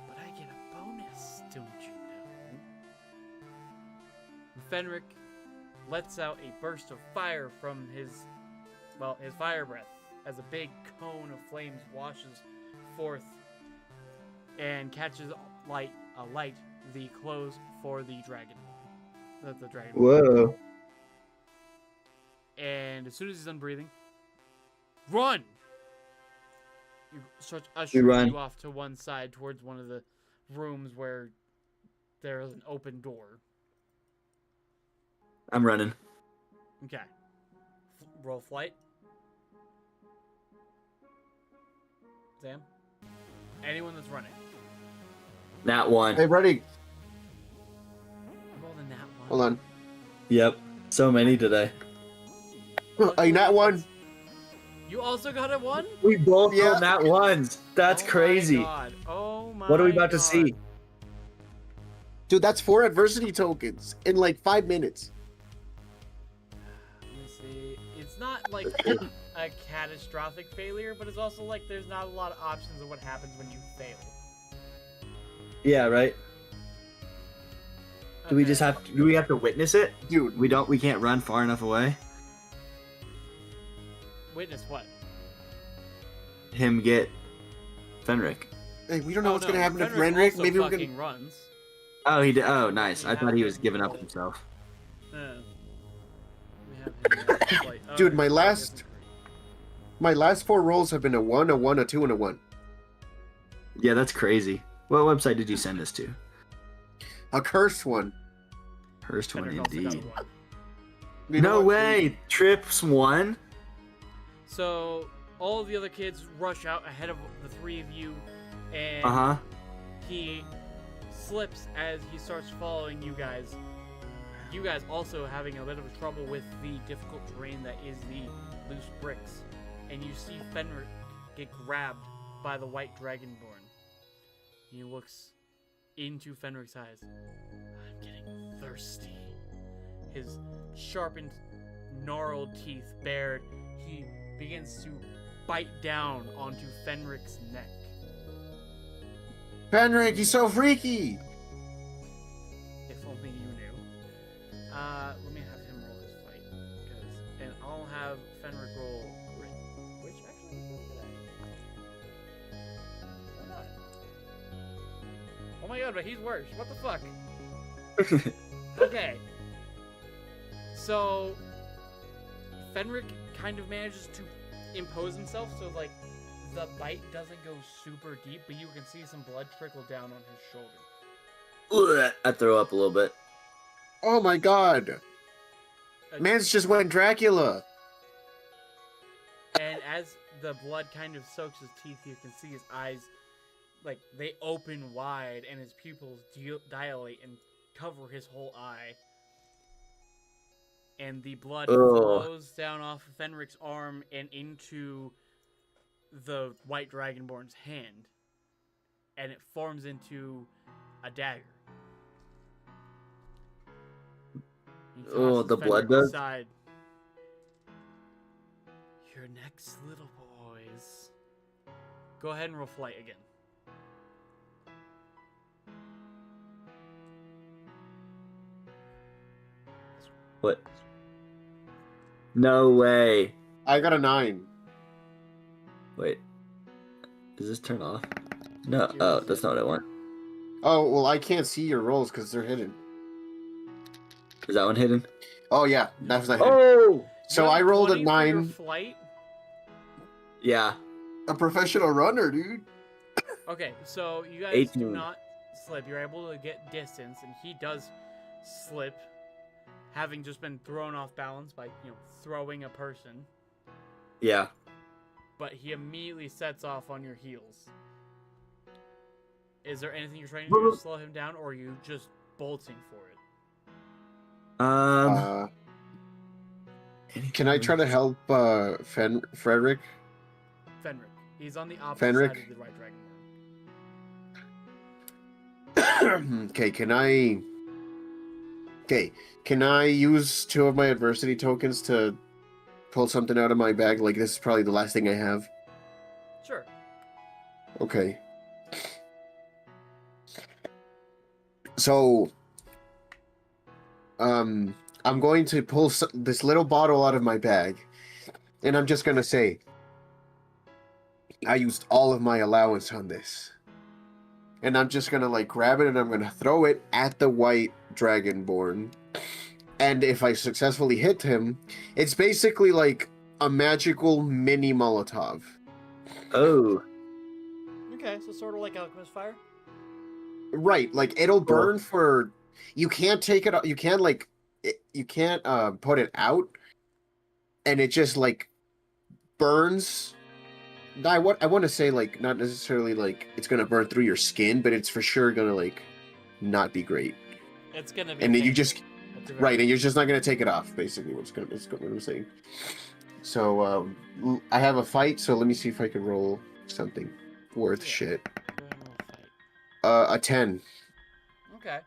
but I get a bonus, don't you know? And Fenric lets out a burst of fire from his fire breath as a big cone of flames washes forth and catches light the clothes for the dragon. The dragon. Whoa. And as soon as he's done breathing, run! You start You ushering run. you off to one side towards one of the rooms where there is an open door. I'm running. Okay. Roll flight. Sam? Anyone that's running. Nat 1. Hey, ready? Roll the nat one. Hold on. Yep. So many today. Hey, Nat 1. You also got a 1? We both Yeah. rolled Nat 1s. That's Oh crazy. My God. Oh my What are we about to God. see? Dude, that's 4 adversity tokens in like 5 minutes. Let me see. It's not like a catastrophic failure, but it's also like there's not a lot of options of what happens when you fail. Yeah, right. Do we Okay. just have to, do we have to witness it? Dude, We can't run far enough away. Witness what? Him get Fenric. hey, we don't know what's no, gonna happen to Fenric Renric. also Maybe we're fucking gonna. runs. Oh, he did. Oh, nice. I thought he was giving up himself. We have him like, oh, Dude, my he's last- free. My last 4 rolls have been a 1, a 1, a 2, and a 1. Yeah, that's crazy. What website did you send this to? A cursed one. First one Fenric also got indeed. one. You know No what? way. Trips won. So all of the other kids rush out ahead of the three of you, and Uh huh. he slips as he starts following you guys. You guys also having a bit of trouble with the difficult terrain that is the loose bricks. And you see Fenric get grabbed by the white dragonborn. He looks into Fenric's eyes. I'm getting thirsty. His sharpened, gnarled teeth bared, he begins to bite down onto Fenric's neck. Fenric, he's so freaky. If only you knew. Let me have him roll his fight. And I'll have Fenric roll written. Which actually, what did I? Why not? Oh my god, but he's worse. What the fuck? Okay. So, Fenric kind of manages to impose himself, so like the bite doesn't go super deep, but you can see some blood trickle down on his shoulder. I throw up a little bit. Oh my god. Man's just went Dracula. And as the blood kind of soaks his teeth, you can see his eyes, like, they open wide, and his pupils dilate and cover his whole eye. And the blood flows down off of Fenric's arm and into the white dragonborn's hand. And it forms into a dagger. He tosses The blood Fenric does? aside. You're next, little boys. Go ahead and roll flight again. What? No way. I got a 9. Wait. Does this turn off? No. Oh, that's not what I want. Oh, well, I can't see your rolls because they're hidden. Is that one hidden? Oh, yeah, that's not hidden. Oh! So You have I rolled a 20 for your 9. Flight. Yeah. A professional runner, dude. Okay, so you guys 18. do not slip. You're able to get distance, and he does slip, having just been thrown off balance by, throwing a person. Yeah. But he immediately sets off on your heels. Is there anything you're trying to do to slow him down, or are you just bolting for it? Can I try to help Frederick? Fenric. He's on the opposite Fenric? side of the right dragonborn. Okay, can I use 2 of my adversity tokens to pull something out of my bag? Like, this is probably the last thing I have. Sure. Okay. So, I'm going to pull this little bottle out of my bag, and I'm just gonna say, I used all of my allowance on this. And I'm just gonna, like, grab it, and I'm gonna throw it at the white dragonborn. And if I successfully hit him, it's basically like a magical mini Molotov. Oh. Okay, so sort of like Alchemist Fire? Right, like, it'll burn for... You can't take it... You can't, like... You can't put it out. And it just, like, burns... I want to say, like, not necessarily, like, it's going to burn through your skin, but it's for sure going to, like, not be great. It's going to be... And then you just... Right, and you you're just not going to take it off, basically, what I'm saying. So, I have a fight, so let me see if I can roll something worth shit. A 10. Okay.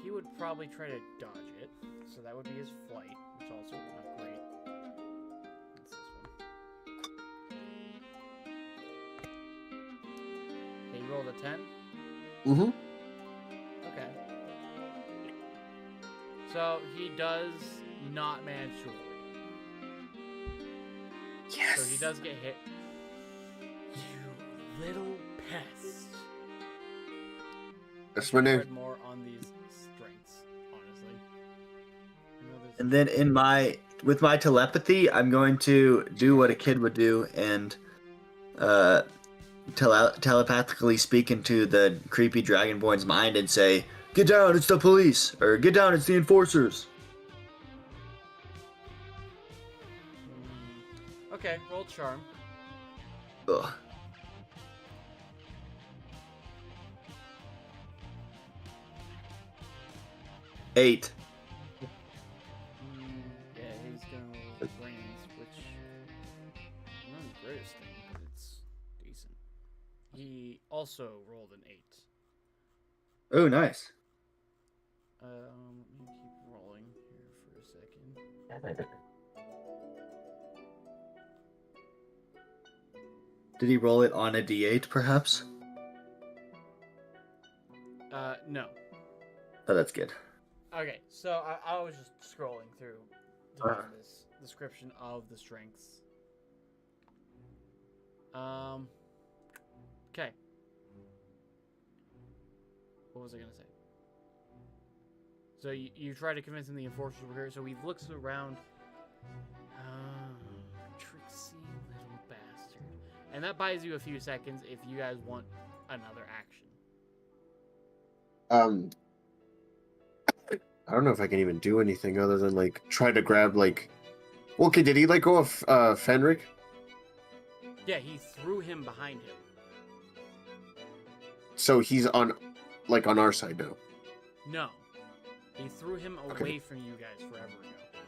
He would probably try to dodge it, so that would be his flight, which also not great. What's this one? Okay, you rolled a 10? Mm-hmm. Okay. So he does not manage to avoid it. Yes! So he does get hit. You little pest. That's my name. Read more on these strengths, honestly. And then with my telepathy, I'm going to do what a kid would do and telepathically speak into the creepy dragonborn's mind and say, "Get down, it's the police," or "Get down, it's the enforcers." Okay, roll charm. Ugh. Eight. Yeah, he's gonna roll brains, which not the greatest thing, but it's decent. He also rolled an 8. Oh, nice. Let me keep rolling here for a second. Did he roll it on a D8, perhaps? No. Oh, that's good. Okay, so I was just scrolling through this description of the strengths. Okay. What was I gonna say? So you try to convince him the enforcers were here, so he looks around. Tricksy little bastard. And that buys you a few seconds if you guys want another action. I don't know if I can even do anything other than like try to grab like. Well, okay, did he let go of Fenric? Yeah, he threw him behind him. So he's on our side now. No. He threw him away from you guys forever ago.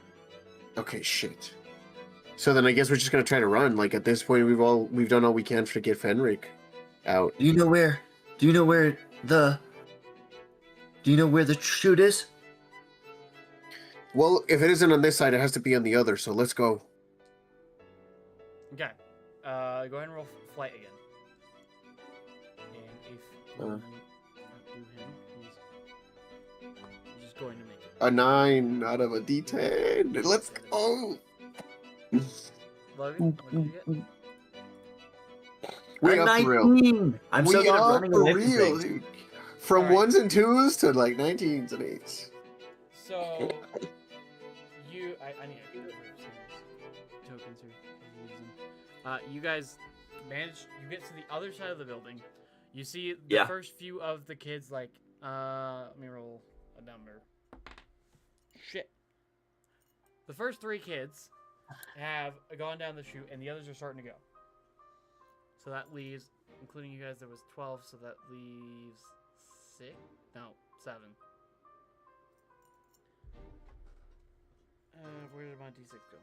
Okay, shit. So then I guess we're just gonna try to run. Like at this point, we've done all we can to get Fenric out. Do you know where the chute is? Well, if it isn't on this side, it has to be on the other. So let's go. Okay. Go ahead and roll flight again. And if you not do him, he's just going to make it. A 9 out of a D10. Let's go. Logan, what did you get? We I'm up for real. 19. I'm so We good at up running for away from real, things. dude. From Alright. 1s and 2s to like 19s and 8s. So, I need to get some tokens here. You guys you get to the other side of the building. You see the Yeah. first few of the kids, like, let me roll a number. Shit. The first 3 kids have gone down the chute, and the others are starting to go. So that leaves, including you guys, there was 12, so that leaves 6? No, 7. Where did my D6 go?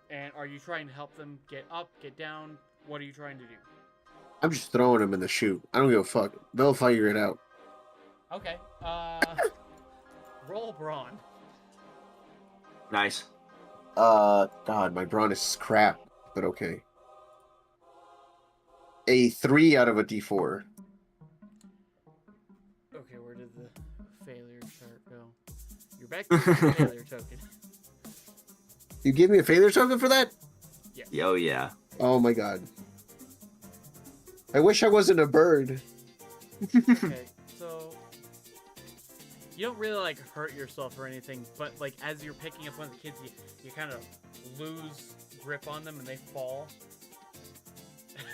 And are you trying to help them get up, get down? What are you trying to do? I'm just throwing them in the chute. I don't give a fuck. They'll figure it out. Okay, roll brawn. Nice. God, my brawn is crap, but okay. A 3 out of a D4. Okay, where did the failure chart go? You're back to the failure token. You give me a failure token for that? Yo, yeah. Oh my god. I wish I wasn't a bird. Okay, so you don't really like hurt yourself or anything, but like as you're picking up one of the kids, you kind of lose grip on them and they fall.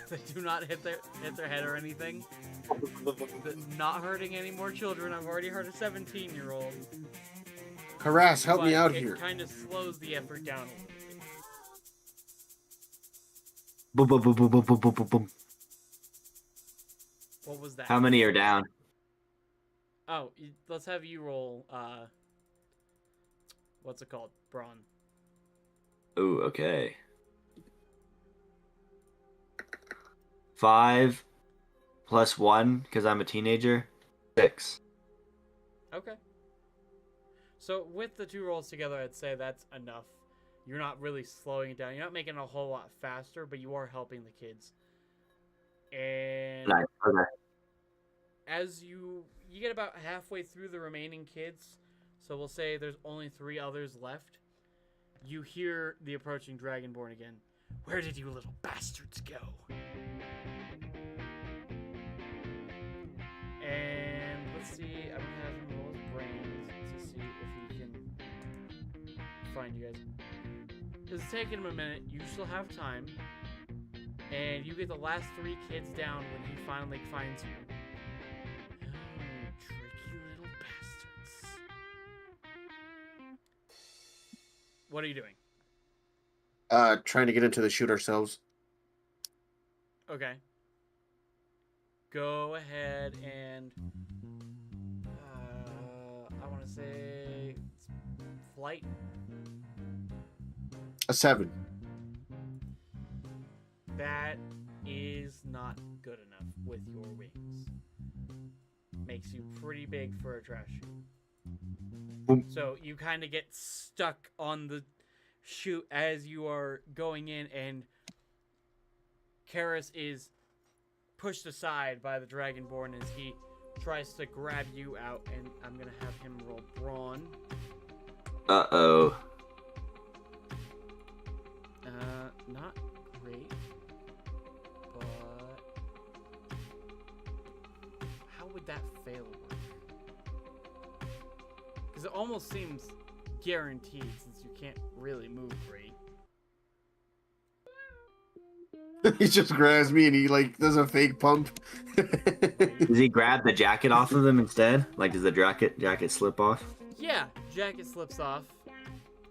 They do not hit their head or anything. Not hurting any more children. I've already hurt a 17-year-old. Harass, help me But out it here. kind of slows the effort down a little bit. Boom, boom, boom, boom, boom, boom, boom, boom, boom. What was that? How many are down? Oh, let's have you roll, what's it called? Brawn. Ooh, okay. 5 plus 1, because I'm a teenager. 6. Okay. So with the 2 rolls together, I'd say that's enough. You're not really slowing it down. You're not making it a whole lot faster, but you are helping the kids. And Nice. Okay. as you get about halfway through the remaining kids, so we'll say there's only 3 others left, you hear the approaching Dragonborn again. Where did you little bastards go? And let's see, I'm gonna have him roll his brains to see if he can find you guys. It's taking him a minute. You still have time. And you get the last 3 kids down when he finally finds you. Oh, tricky little bastards. What are you doing? Trying to get into the chute ourselves. Okay. Go ahead and I want to say flight. A 7. That is not good enough with your wings. Makes you pretty big for a trash chute. Boom. So you kind of get stuck on the chute as you are going in, and Karis is pushed aside by the Dragonborn as he tries to grab you out, and I'm gonna have him roll brawn. Uh-oh. Not great, but how would that fail work? Because it almost seems guaranteed since you can't really move great. He just grabs me and he like does a fake pump. Does he grab the jacket off of him instead? Like, does the jacket slip off? Yeah, jacket slips off,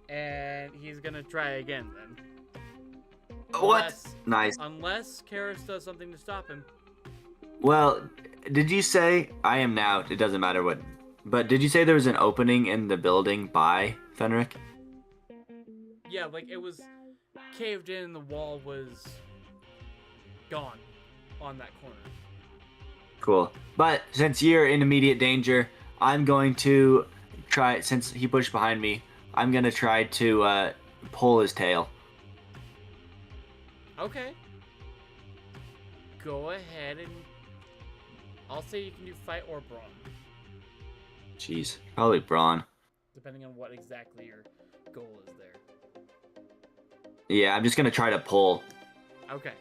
and he's gonna try again then. What? Nice. Unless Karis does something to stop him. Well, did you say I am now? It doesn't matter what. But did you say there was an opening in the building by Fenric? Yeah, like it was caved in and the wall was gone on that corner. Cool. But since you're in immediate danger, I'm going to try, since he pushed behind me, I'm going to try to pull his tail. Okay. Go ahead and I'll say you can do fight or brawn, Jeez. Probably brawn. depending on what exactly your goal is there. Yeah, I'm just going to try to pull. Okay.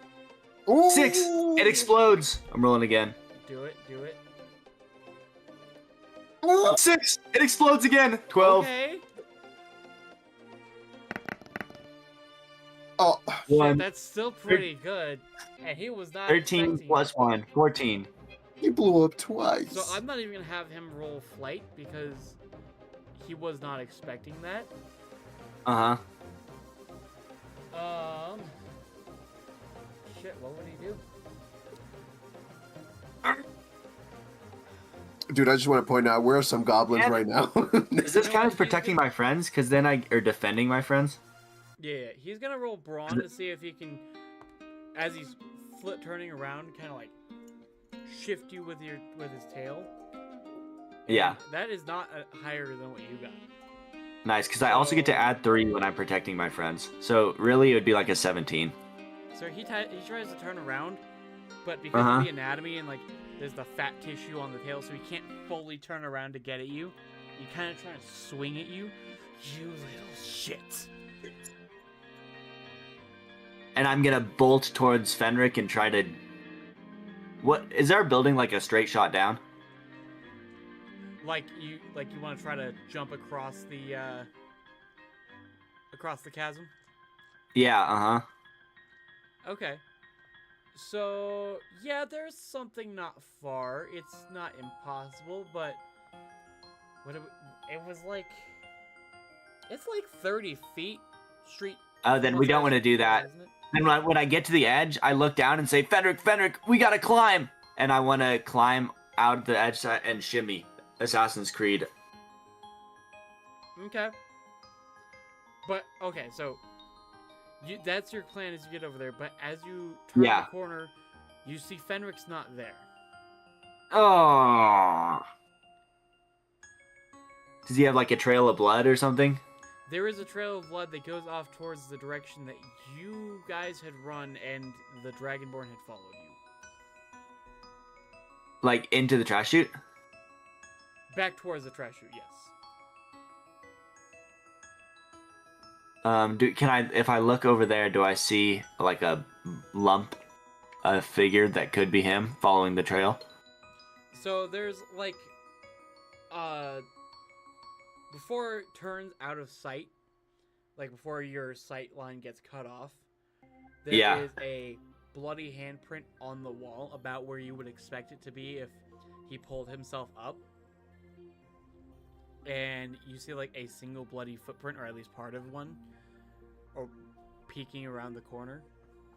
Ooh! 6! It explodes! I'm rolling again. Do it, do it. 6! It explodes again! 12. Okay. Oh, Shit, 1. that's still pretty good. And he was not 13 expecting plus 1. 14. he blew up twice. So I'm not even gonna have him roll flight because he was not expecting that. Uh-huh. Shit, what would he do? Dude, I just want to point out where are some goblins Yeah. right now. Is this kind of protecting my friends? Because then or defending my friends? Yeah, he's gonna roll brawn to see if he can, as he's turning around, kind of like shift you with his tail. And Yeah. that is not higher than what you got. Nice, because I also get to add 3 when I'm protecting my friends. So really, it would be like a 17. So he tries to turn around, but because of the anatomy and like there's the fat tissue on the tail, so he can't fully turn around to get at you. He kind of trying to swing at you. You little shit. And I'm gonna bolt towards Fenric and try to. What is there a building like a straight shot down? Like you want to try to jump across the chasm? Yeah, uh-huh. Okay. So, yeah, there's something not far. It's not impossible, but it was like it's like 30 feet street. Oh, then we don't want to do that. Isn't it? Then when I get to the edge, I look down and say, Fenric, we gotta climb! And I want to climb out the edge and shimmy. Assassin's Creed. Okay. But okay, so that's your plan as you get over there, but as you turn the corner, you see Fenric's not there. Oh. Does he have like a trail of blood or something? There is a trail of blood that goes off towards the direction that you guys had run and the Dragonborn had followed you. Like into the trash chute? Back towards the trash chute, yes. If I look over there, do I see like a figure that could be him following the trail? So there's like, before it turns out of sight, like before your sight line gets cut off, there is a bloody handprint on the wall about where you would expect it to be if he pulled himself up. And you see like a single bloody footprint, or at least part of one, or peeking around the corner.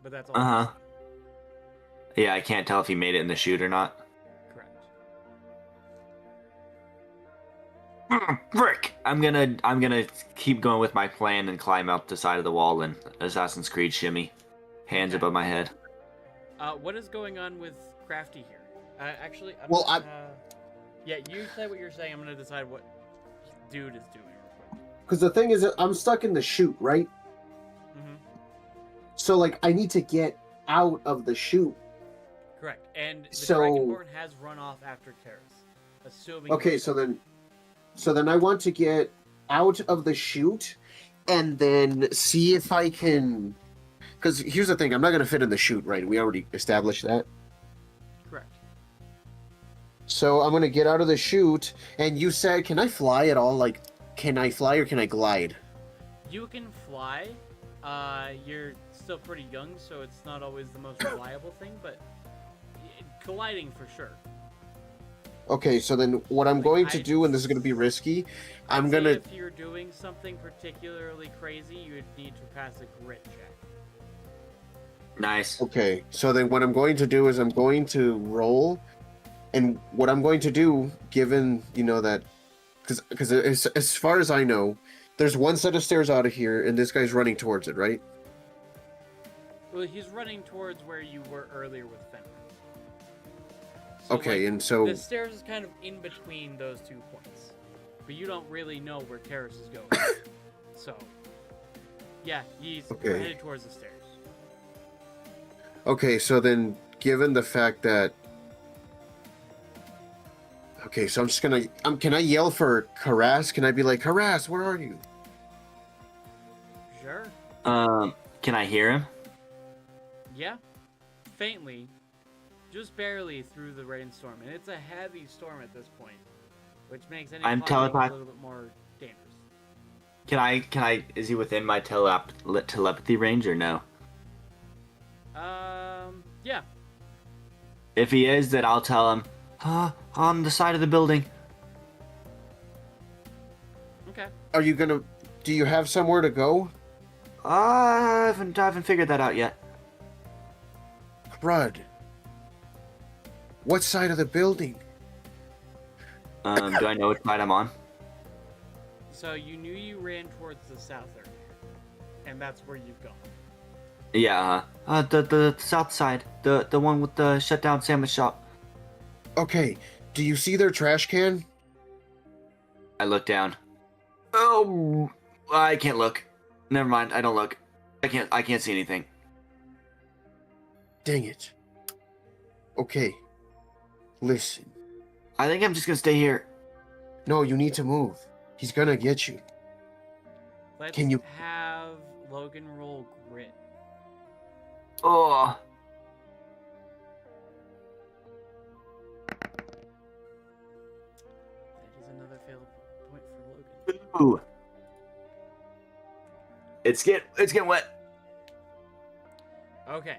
But that's all. Uh-huh. Yeah, I can't tell if he made it in the chute or not. Correct. Frick! I'm gonna keep going with my plan and climb up the side of the wall and Assassin's Creed shimmy. Hands Okay. above my head. What is going on with Crafty here? Actually, yeah, you say what you're saying. I'm gonna decide what dude is doing real quick. Because the thing is, I'm stuck in the chute, right? Mm-hmm. So, like, I need to get out of the chute. Correct. And the So- Dragonborn has run off after Karis. Assuming. Okay, so then I want to get out of the chute and then see if I can. Because here's the thing, I'm not going to fit in the chute, right? We already established that. Correct. So I'm going to get out of the chute, and you said, can I fly at all? Like, can I fly or can I glide? You can fly. You're still pretty young, so it's not always the most reliable thing, but gliding for sure. Okay, so then what I'm going to I- do, and this is going to be risky, I'm I'd going say to... If you're doing something particularly crazy, you would need to pass a grit check. Nice. Okay, so then what I'm going to do is I'm going to roll, and what I'm going to do, given, you know, that... Because as far as I know, there's one set of stairs out of here, and this guy's running towards it, right? Well, he's running towards where you were earlier with Fenrir. So, Okay, like, and so... the stairs is kind of in between those 2 points. But you don't really know where Karis is going. So, yeah, he's Okay. headed towards the stairs. Okay, so then, given the fact that... Okay, so I'm just gonna... can I yell for Harass? Can I be like, Harass, where are you? Sure. Can I hear him? Yeah. Faintly. Just barely through the rainstorm. And it's a heavy storm at this point. Which makes any I'm climbing telepath- a little bit more dangerous. Can I, is he within my telepathy range or no? Yeah. If he is, then I'll tell him, on the side of the building. Okay. Are you gonna... Do you have somewhere to go? I haven't figured that out yet. Crud. What side of the building? Do I know which side I'm on? So you knew you ran towards the south area. And that's where you've gone. Yeah, the south side, the one with the shut down sandwich shop. Okay, do you see their trash can? I look down. Oh, I can't look. Never mind, I don't look. I can't see anything. Dang it. Okay. Listen. I think I'm just gonna stay here. No, you need to move. He's gonna get you. Let's Can you- have Logan roll grit. Oh, That is another fail point for Logan. ooh. It's getting wet. Okay.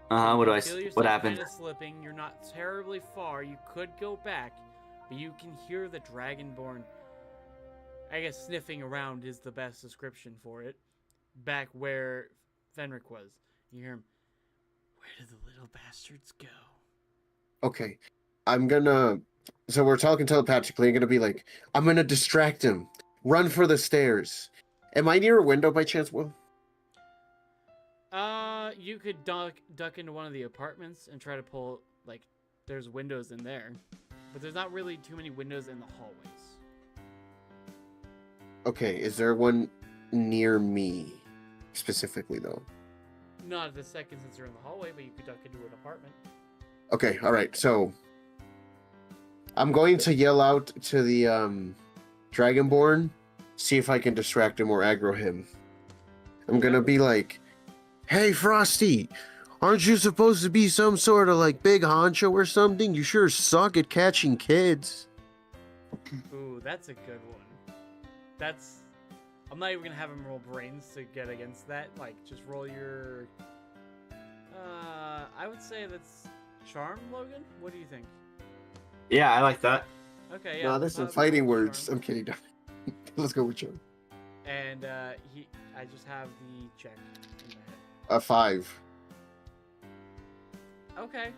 What do I? You feel yourself What happened? Kind of slipping. You're not terribly far. You could go back, but you can hear the Dragonborn. I guess sniffing around is the best description for it. Back where Fenric was, you hear him. Where did the little bastards go? Okay. I'm gonna... So we're talking telepathically. I'm gonna be like, I'm gonna distract him. Run for the stairs. Am I near a window by chance, Will? You could duck into one of the apartments and try to pull, like, there's windows in there. But there's not really too many windows in the hallways. Okay, is there one near me? Specifically, though. Not at the second since you're in the hallway, but you could duck into an apartment. Okay, alright, so... I'm going to yell out to the, Dragonborn, see if I can distract him or aggro him. I'm gonna be like, hey, Frosty, aren't you supposed to be some sort of, like, big honcho or something? You sure suck at catching kids. Ooh, that's a good one. That's... I'm not even gonna have him roll brains to get against that. Like, just roll your... I would say that's charm, Logan. What do you think? Yeah, I like that. Okay, yeah. No, there's some let's fighting go with words. charm. I'm kidding. Let's go with charm. And I just have the check in my head. A 5. Okay.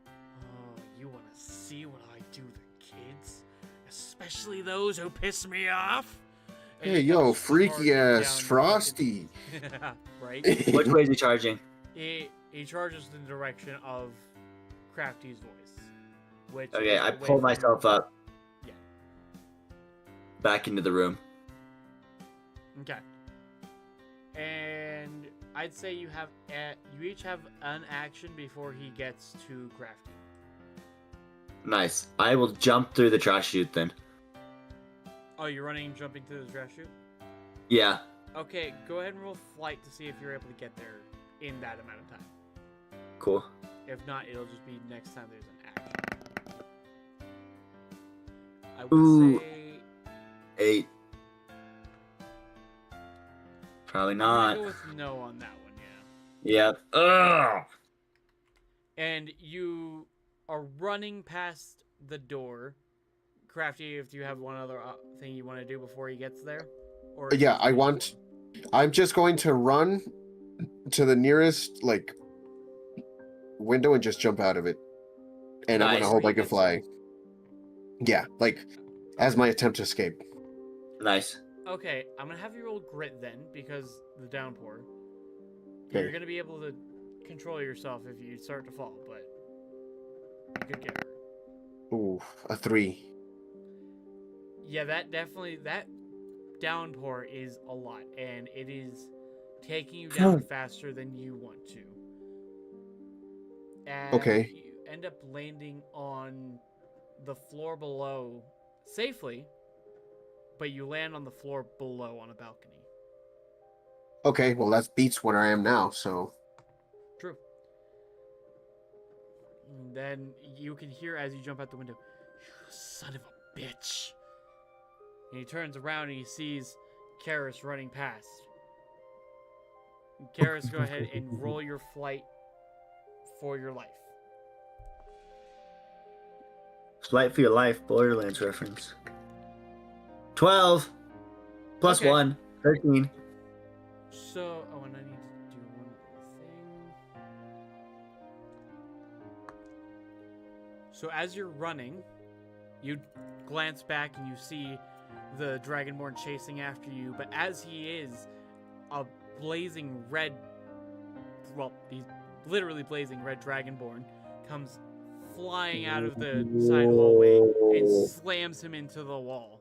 Oh, you want to see what I do to kids? Especially those who piss me off? And Hey, he yo, comes freaky charging ass down the Frosty. fucking- right? Which way is he charging? He charges in the direction of Crafty's voice. Which Okay, is I away pull from- myself up. Yeah. Back into the room. Okay. And I'd say you each have an action before he gets to Crafty. Nice. I will jump through the trash chute then. Oh, you're running and jumping through the trash chute? Yeah. Okay, go ahead and roll flight to see if you're able to get there in that amount of time. Cool. If not, it'll just be next time there's an action. I would Ooh. say 8. Probably I'm not. gonna go with no on that one, yeah. Yep. Ugh. And you are running past the door. Crafty, if you have one other thing you want to do before he gets there? Or Yeah, I'm just going to run to the nearest, like, window and just jump out of it. And I'm Nice. gonna hope I can fly. Yeah, like, as my attempt to escape. Nice. Okay, I'm gonna have you roll grit then, because the downpour. Okay. You're gonna be able to control yourself if you start to fall, but you could get hurt. Ooh, a 3. Yeah, that downpour is a lot, and it is taking you down faster than you want to. And Okay. you end up landing on the floor below safely, but you land on the floor below on a balcony. Okay, well, that beats where I am now, so. True. And then you can hear as you jump out the window, "You son of a bitch." And he turns around and he sees Karis running past. Karis, go ahead and roll your flight for your life. Flight for your life, Borderlands reference. 12 plus Okay. 1, 13. So, oh, and I need to do one other thing. So as you're running, you glance back and you see the Dragonborn chasing after you, but as he is, a blazing red, well, he's literally blazing red Dragonborn comes flying out of the side hallway and slams him into the wall.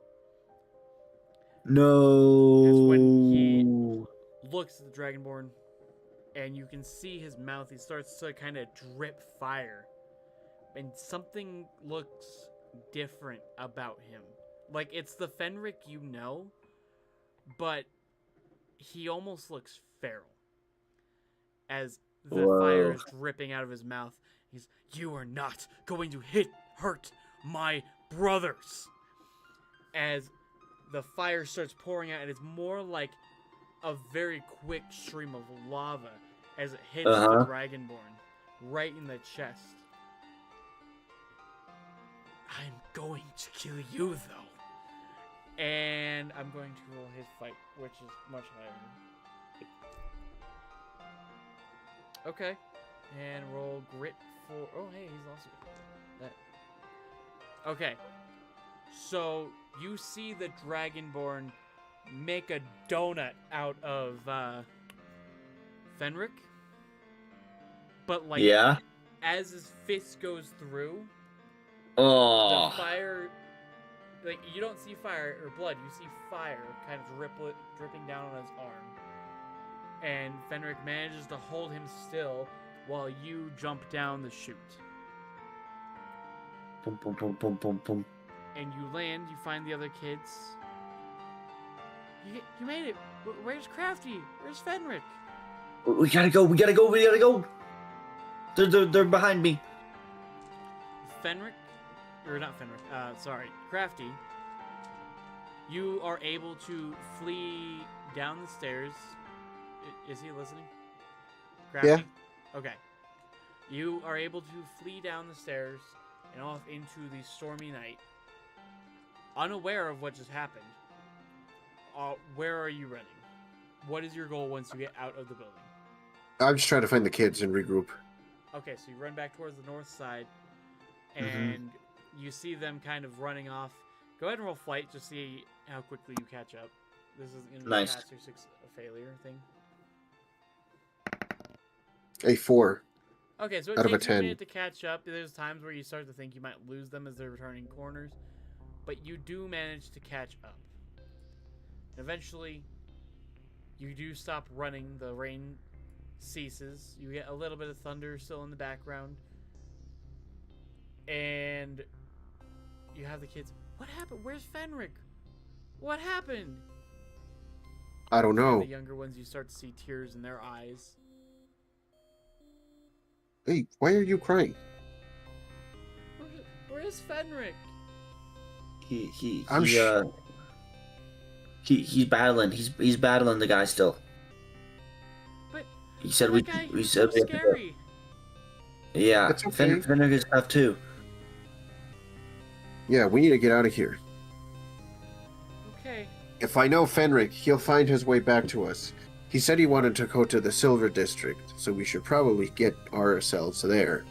No. It's when he looks at the Dragonborn, and you can see his mouth. He starts to kind of drip fire, and something looks different about him. Like, it's the Fenric you know, but he almost looks feral. As the fire is dripping out of his mouth, he's, "You are not going to hurt my brothers." As the fire starts pouring out, and it's more like a very quick stream of lava as it hits the Dragonborn right in the chest. "I'm going to kill you, though." And I'm going to roll his fight, which is much higher. Okay. And roll grit for... Oh, hey, he's also... That. Okay. So, you see the Dragonborn make a donut out of Fenric. But, like, as his fist goes through, the fire... Like, you don't see fire or blood, you see fire kind of dripping down on his arm. And Fenric manages to hold him still while you jump down the chute. Boom, boom, boom, boom, boom, boom. And you land, you find the other kids. You made it! Where's Crafty? Where's Fenric? We gotta go! They're behind me. Fenric? Or not Fenric, sorry, Crafty. You are able to flee down the stairs. Is he listening? Crafty? Yeah. Okay. You are able to flee down the stairs and off into the stormy night, unaware of what just happened. Where are you running? What is your goal once you get out of the building? I'm just trying to find the kids and regroup. Okay, so you run back towards the north side, Mhm. and you see them kind of running off. Go ahead and roll flight to see how quickly you catch up. This is going to be Nice. a pass or a failure thing. A 4. Okay, so it Out of a takes you a 10. minute to catch up. There's times where you start to think you might lose them as they're turning corners, but you do manage to catch up. Eventually, you do stop running. The rain ceases. You get a little bit of thunder still in the background. And you have the kids. What happened? Where's Fenric? What happened? I don't And know. the younger ones, you start to see tears in their eyes. Hey, why are you crying? Where's Fenric? I'm He's battling. He's battling the guy still. But He said that guy, we he's said so we have to go. scary. Yeah, That's okay. Fenrir is tough too. Yeah, we need to get out of here. Okay. If I know Fenric, he'll find his way back to us. He said he wanted to go to the Silver District, so we should probably get ourselves there.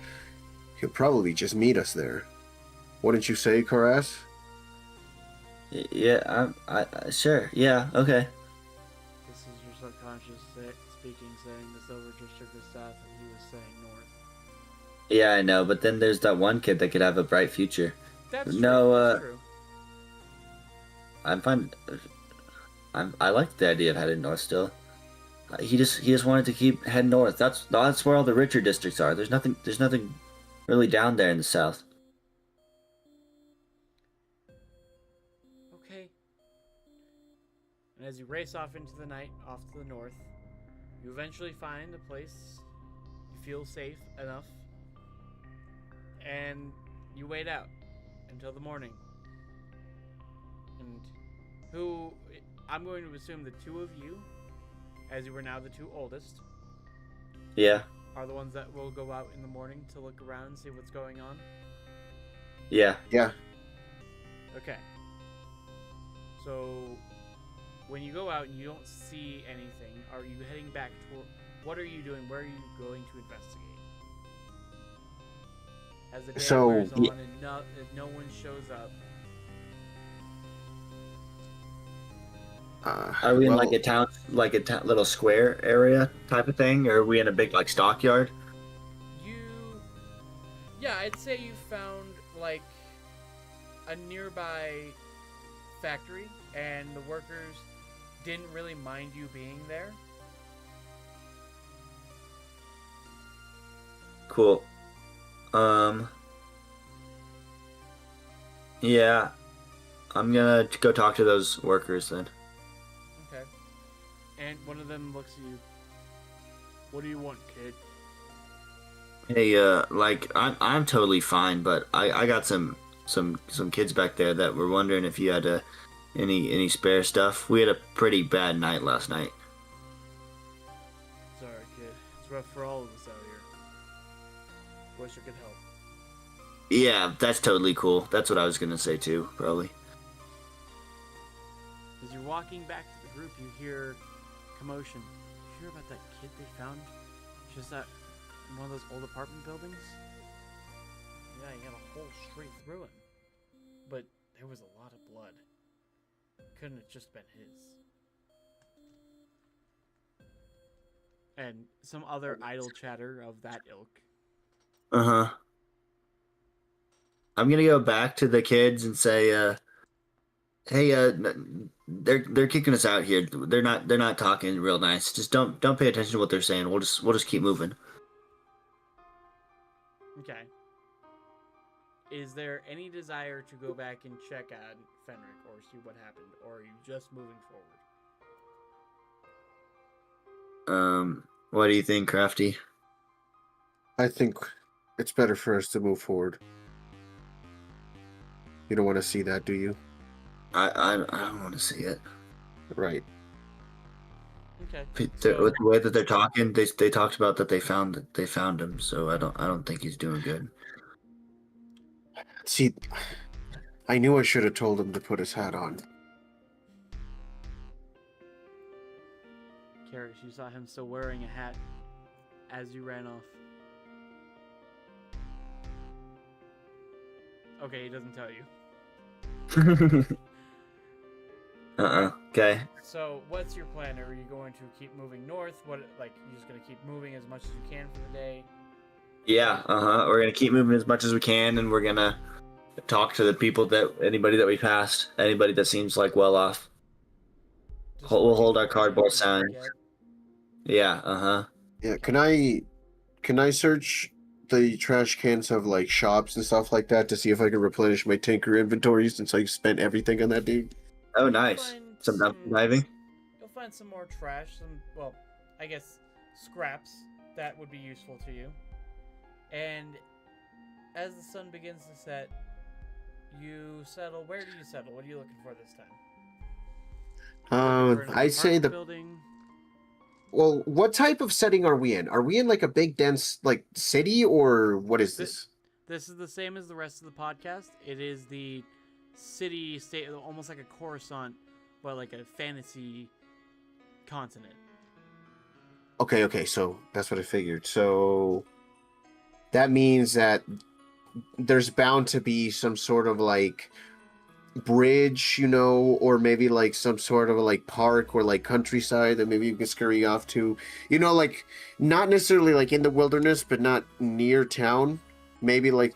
He'll probably just meet us there. Wouldn't you say, Karas? Yeah, I sure. Yeah, okay. This is your subconscious speaking, saying the Silver District is south, and he was saying north. Yeah, I know, but then there's that one kid that could have a bright future. That's No, true. That's true. I'm fine. I like the idea of heading north still. He just wanted to keep heading north. That's where all the richer districts are. There's nothing really down there in the south. Okay. And as you race off into the night, off to the north, you eventually find a place you feel safe enough, and you wait out until the morning. And I'm going to assume the two of you, as you were now the two oldest, Yeah, are the ones that will go out in the morning to look around and see what's going on. yeah. Yeah. Okay. So, when you go out and you don't see anything, are you heading back toward... What are you doing? Where are you going to investigate? As the day wears on and no one shows up. Are we in well, like a town, little square area type of thing, or are we in a big like stockyard? Yeah, I'd say you found like a nearby factory, and the workers didn't really mind you being there. Cool. Yeah, I'm gonna go talk to those workers then. Okay. And one of them looks at you. What do you want, kid? Hey, I'm totally fine, but I got some kids back there that were wondering if you had any spare stuff. We had a pretty bad night last night. Sorry, kid. It's rough for all of us out here. Wish I could help. Yeah, that's totally cool. That's what I was gonna say too, probably. As you're walking back to the group, you hear commotion. You hear about that kid they found just at one of those old apartment buildings? Yeah, he had a hole straight through him. But there was a lot of blood. Couldn't have just been his. And some other idle chatter of that ilk. Uh-huh. I'm gonna go back to the kids and say, hey, they're kicking us out here. They're not talking real nice. Just don't pay attention to what they're saying. We'll just keep moving. Okay. Is there any desire to go back and check on Fenric or see what happened, or are you just moving forward? What do you think, Crafty? I think it's better for us to move forward. You don't want to see that, do you? I don't want to see it. Right. Okay. With So the way that they're talking, they talked about that they found him. So I don't think he's doing good. See, I knew I should have told him to put his hat on. Karis, you saw him still wearing a hat as you ran off. Okay, he doesn't tell you. Okay. So, what's your plan? Are you going to keep moving north? What, like, you're just gonna keep moving as much as you can for the day? Yeah. We're gonna keep moving as much as we can, and we're gonna talk to the people anybody that we passed, anybody that seems like well off. Just We'll looking hold our for cardboard anything you signs. can get? Yeah. Yeah, can I search the trash cans of like shops and stuff like that to see if I can replenish my tinker inventory since I spent everything on that dude? Oh, You'll nice. find Some diving. You'll find some more trash, well, I guess scraps that would be useful to you. And as the sun begins to set, you settle. Where do you settle? What are you looking for this time? Looking for an I'd say apartment building. Well, what type of setting are we in? Are we in like a big dense like city or what is this? This is the same as the rest of the podcast. It is the city state, almost like a Coruscant, but like a fantasy continent. Okay, so that's what I figured. So that means that there's bound to be some sort of like bridge, or maybe like some sort of like park or like countryside that maybe you can scurry off to, like not necessarily like in the wilderness, but not near town. Maybe like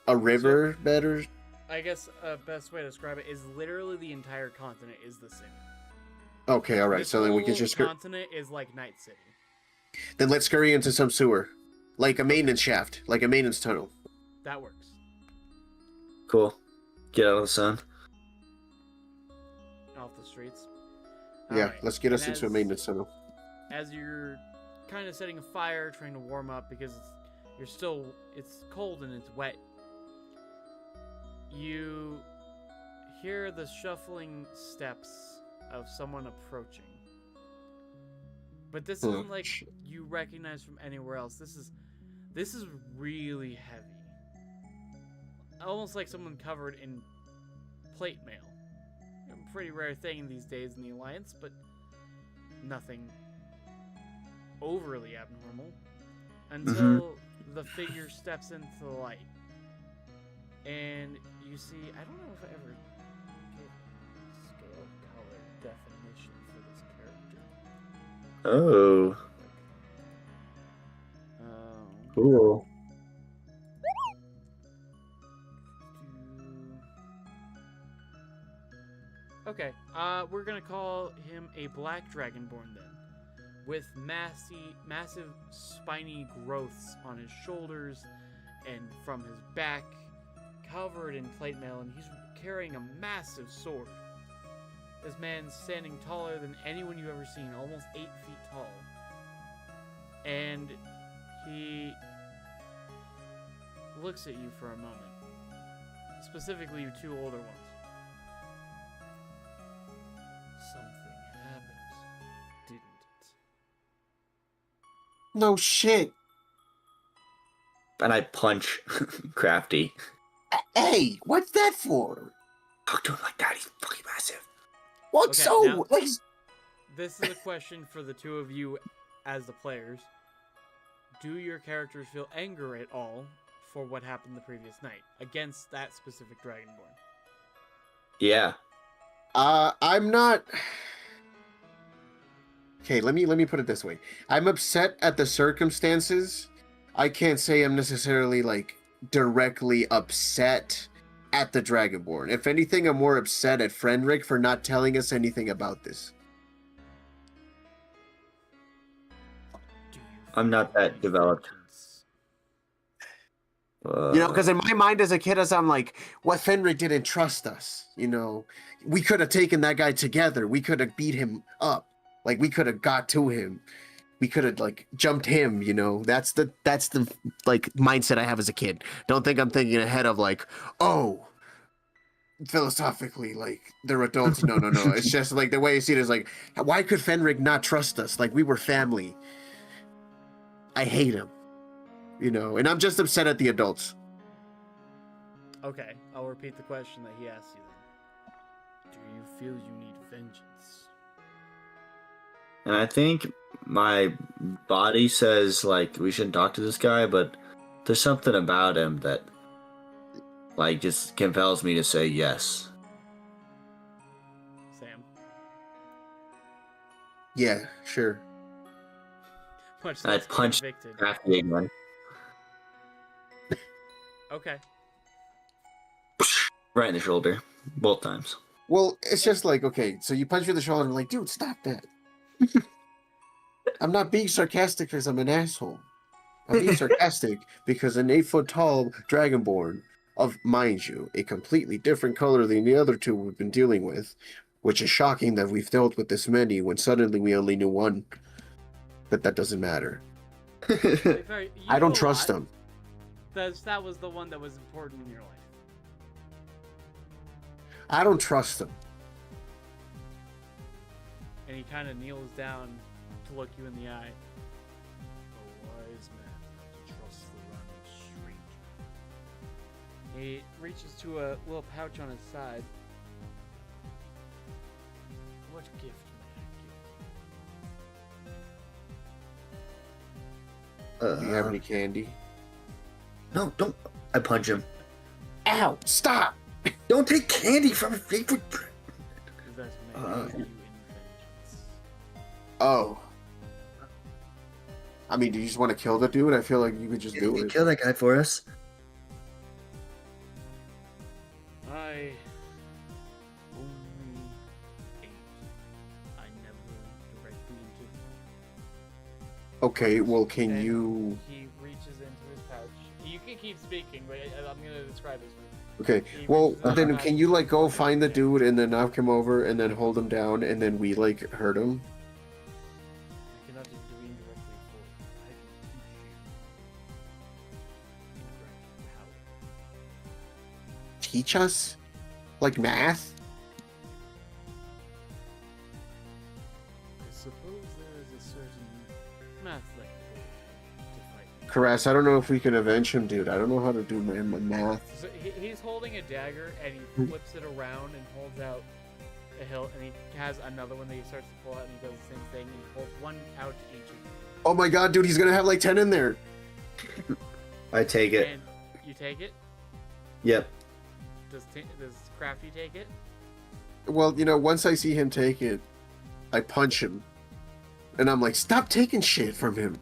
a river better. I guess a best way to describe it is literally the entire continent is the city. Okay, all right. This So then we can whole just continent is like Night City. then let's scurry into some sewer, like a maintenance shaft, like a maintenance tunnel. That works. Cool. Get out of the sun. Off the streets. Yeah, Alright, let's get us and into a maintenance tunnel. As you're kind of setting a fire, trying to warm up because it's cold and it's wet. You hear the shuffling steps of someone approaching. But this isn't like you recognize from anywhere else. This is really heavy. Almost like someone covered in plate mail. A pretty rare thing these days in the Alliance, but nothing overly abnormal until the figure steps into the light. And you see, I don't know if I ever gave scale color definition for this character. Oh. Cool. Okay, we're gonna call him a black dragonborn then, with massive spiny growths on his shoulders and from his back, covered in plate mail, and he's carrying a massive sword. This man's standing taller than anyone you've ever seen, almost 8 feet tall. And he looks at you for a moment. Specifically, you two older ones. Something happened, didn't it? No shit. And I punch Crafty. Hey, what's that for? Talk to him like that. He's fucking massive. What Okay, so? now- Like, This is a question for the two of you as the players. Do your characters feel anger at all for what happened the previous night against that specific dragonborn? Yeah. I'm not. Okay, let me put it this way. I'm upset at the circumstances. I can't say I'm necessarily like directly upset at the Dragonborn. If anything, I'm more upset at Frenric for not telling us anything about this. I'm not that developed. Because in my mind as a kid, as I'm like, what Fenric didn't trust us. We could have taken that guy together. We could have beat him up. Like we could have got to him. We could have like jumped him. That's the like mindset I have as a kid. Don't think I'm thinking ahead of like, oh, philosophically, like they're adults. No, no, no. It's just like the way you see it is like, why could Fenric not trust us? Like we were family. I hate him, and I'm just upset at the adults. Okay, I'll repeat the question that he asked you then. Do you feel you need vengeance? And I think my body says like we shouldn't talk to this guy, but there's something about him that like just compels me to say yes. Sam? Yeah, sure. Much I less punched convicted. Crafty again. Okay. Right in the shoulder, both times. Well, it's just like, okay, so you punch me in the shoulder and I'm like, dude, stop that. I'm not being sarcastic because I'm an asshole. I'm being sarcastic because an 8-foot tall dragonborn of, mind you, a completely different color than the other two we've been dealing with, which is shocking that we've dealt with this many when suddenly we only knew one. But that doesn't matter. I don't trust him. That was the one that was important in your life. I don't trust him. And he kind of kneels down to look you in the eye. A wise man not to trust the random stranger. He reaches to a little pouch on his side. What gift may I give? Do you have any candy? No, don't. I punch him. Ow! Stop! Don't take candy from a favorite. Because that's what I give you in vengeance. Oh. I mean, do you just want to kill the dude? I feel like you could just do You it. kill that guy for us. I only ate. I never directly into. Okay, well, can And you... He reaches into his pouch. You can keep speaking, but I'm gonna describe this. Okay, He well, reaches into then his can pouch you, like, go and find the yeah. dude and then knock him over and then hold him down and then we, like, hurt him? I cannot just do indirectly for you. I can teach you indirect power. Teach us? Like math? I suppose there is a certain math-like ability to fight. Caress, I don't know if we can avenge him, dude. I don't know how to do my math. So he's holding a dagger and he flips it around and holds out a hilt, and he has another one that he starts to pull out, and he does the same thing. And he holds one out to each of you. Oh my god, dude, he's gonna have like 10 in there. I take it. And you take it. Yep. Does Crafty take it? Well, once I see him take it, I punch him. And I'm like, stop taking shit from him.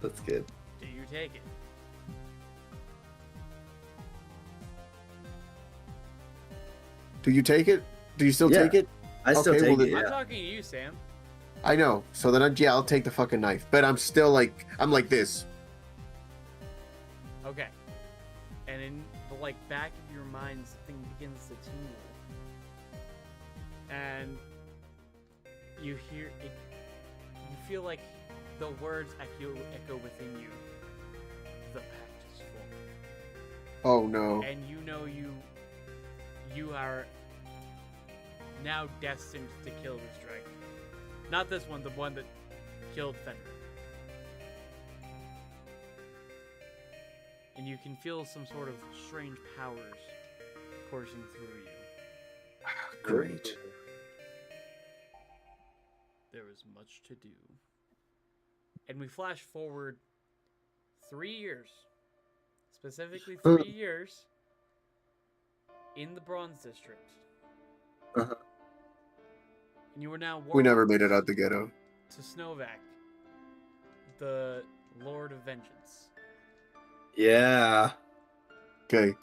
That's good. Do you take it? Do you take it? Do you still Yeah. take it? I still Okay, take well, it. then- I'm Yeah. talking to you, Sam. I know. So then, I'll take the fucking knife. But I'm still like, I'm like this. Okay. And in the back of your mind, something begins to tingle. And you hear it. You feel like the words echo within you. The pact is formed. Oh no. And you are now destined to kill this dragon. Not this one, the one that killed Fenrir. And you can feel some sort of strange powers coursing through you. Great. There is much to do. And we flash forward 3 years. Specifically 3 years in the Bronze District. Uh-huh. And you are now We never warlords made it out the ghetto. to Snowvac, the Lord of Vengeance. Yeah. Okay.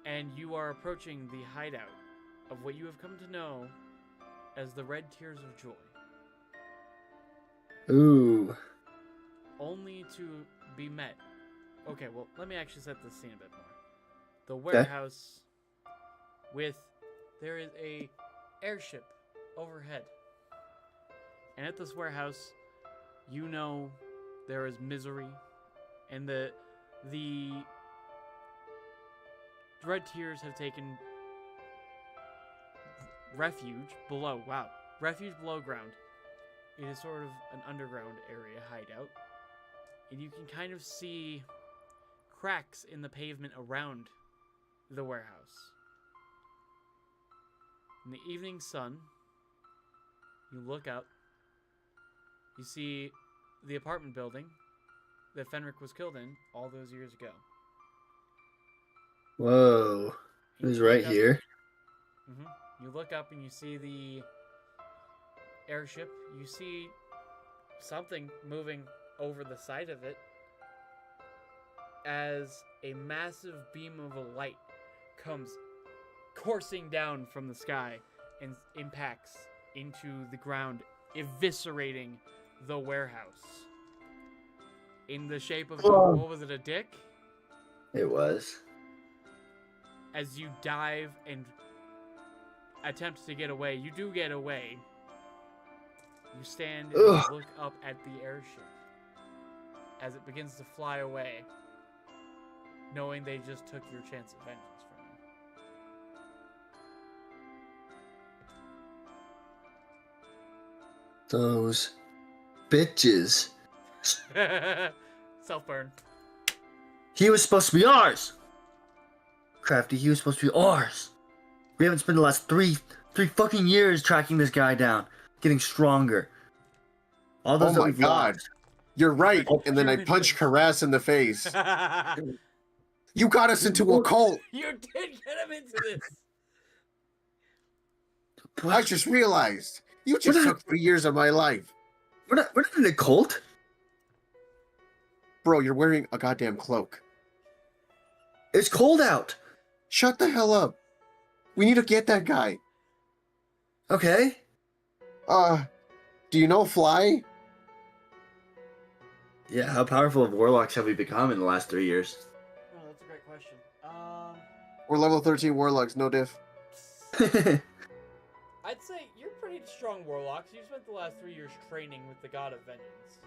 And you are approaching the hideout of what you have come to know as the Red Tears of Joy. Ooh. Only to be met. Okay, well, let me actually set this scene a bit more. The warehouse there is a airship overhead. And at this warehouse, there is misery, and the Red Tears have taken refuge below. Wow. Refuge below ground. It is sort of an underground area hideout. And you can kind of see cracks in the pavement around the warehouse. In the evening sun, you look up. You see the apartment building that Fenric was killed in all those years ago. Whoa. It was right here. You look up and you see the airship. You see something moving over the side of it as a massive beam of a light comes coursing down from the sky and impacts into the ground, eviscerating the warehouse. In the shape of, what was it, a dick? It was. As you dive and attempt to get away, you do get away. You stand and look up at the airship as it begins to fly away, knowing they just took your chance of vengeance from you. Those bitches. Self-burn. He was supposed to be ours. Crafty, he was supposed to be ours. We haven't spent the last three fucking years tracking this guy down, getting stronger. All those Oh my god. You're right. And then I punched Karas in the face. You got us into a cult. You did get him into this. I just realized. You just took 3 years of my life. We're not in a cult. Bro, you're wearing a goddamn cloak. It's cold out. Shut the hell up. We need to get that guy. Okay. Do you know Fly? Yeah, how powerful of warlocks have we become in the last 3 years? Oh, that's a great question. We're level 13 warlocks, no diff. I'd say you're pretty strong warlocks. You spent the last 3 years training with the God of Vengeance.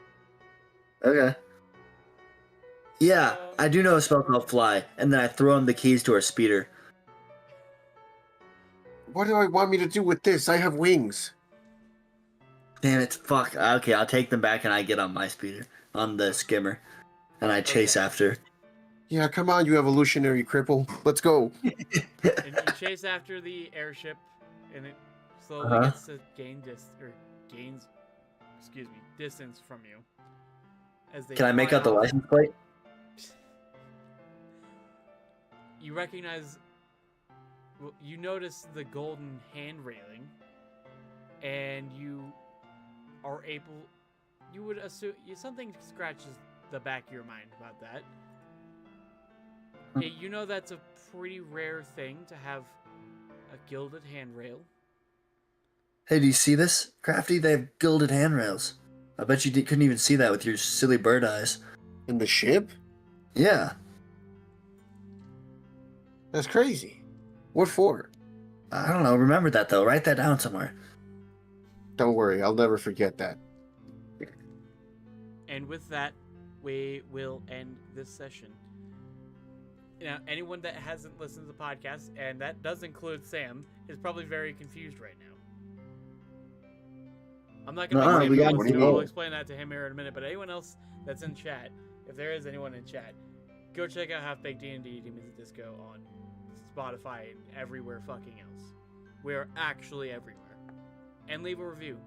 Okay. Yeah, I do know a spell called Fly, and then I throw him the keys to our speeder. What do I want me to do with this? I have wings. Damn it, fuck. Okay, I'll take them back and I get on my speeder, on the skimmer, and I chase after. Yeah, come on, you evolutionary cripple. Let's go. And you chase after the airship, and it slowly gets to gains distance from you. As they Can I make fly out the off. license plate? You recognize, you notice the golden hand railing, and you are able, you would assume, something scratches the back of your mind about that. Okay, you know that's a pretty rare thing to have a gilded handrail. Hey, do you see this? Crafty, they have gilded handrails. I bet you couldn't even see that with your silly bird eyes. In the ship? Yeah. That's crazy. What for? I don't know. Remember that, though. Write that down somewhere. Don't worry, I'll never forget that. And with that, we will end this session. Now, anyone that hasn't listened to the podcast, and that does include Sam, is probably very confused right now. I'm not going to make Sam confused. I'll explain that to him here in a minute, but anyone else that's in chat, if there is anyone in chat, go check out Half Baked D&D Demons of Disco on Spotify and everywhere fucking else. We are actually everywhere. And leave a review.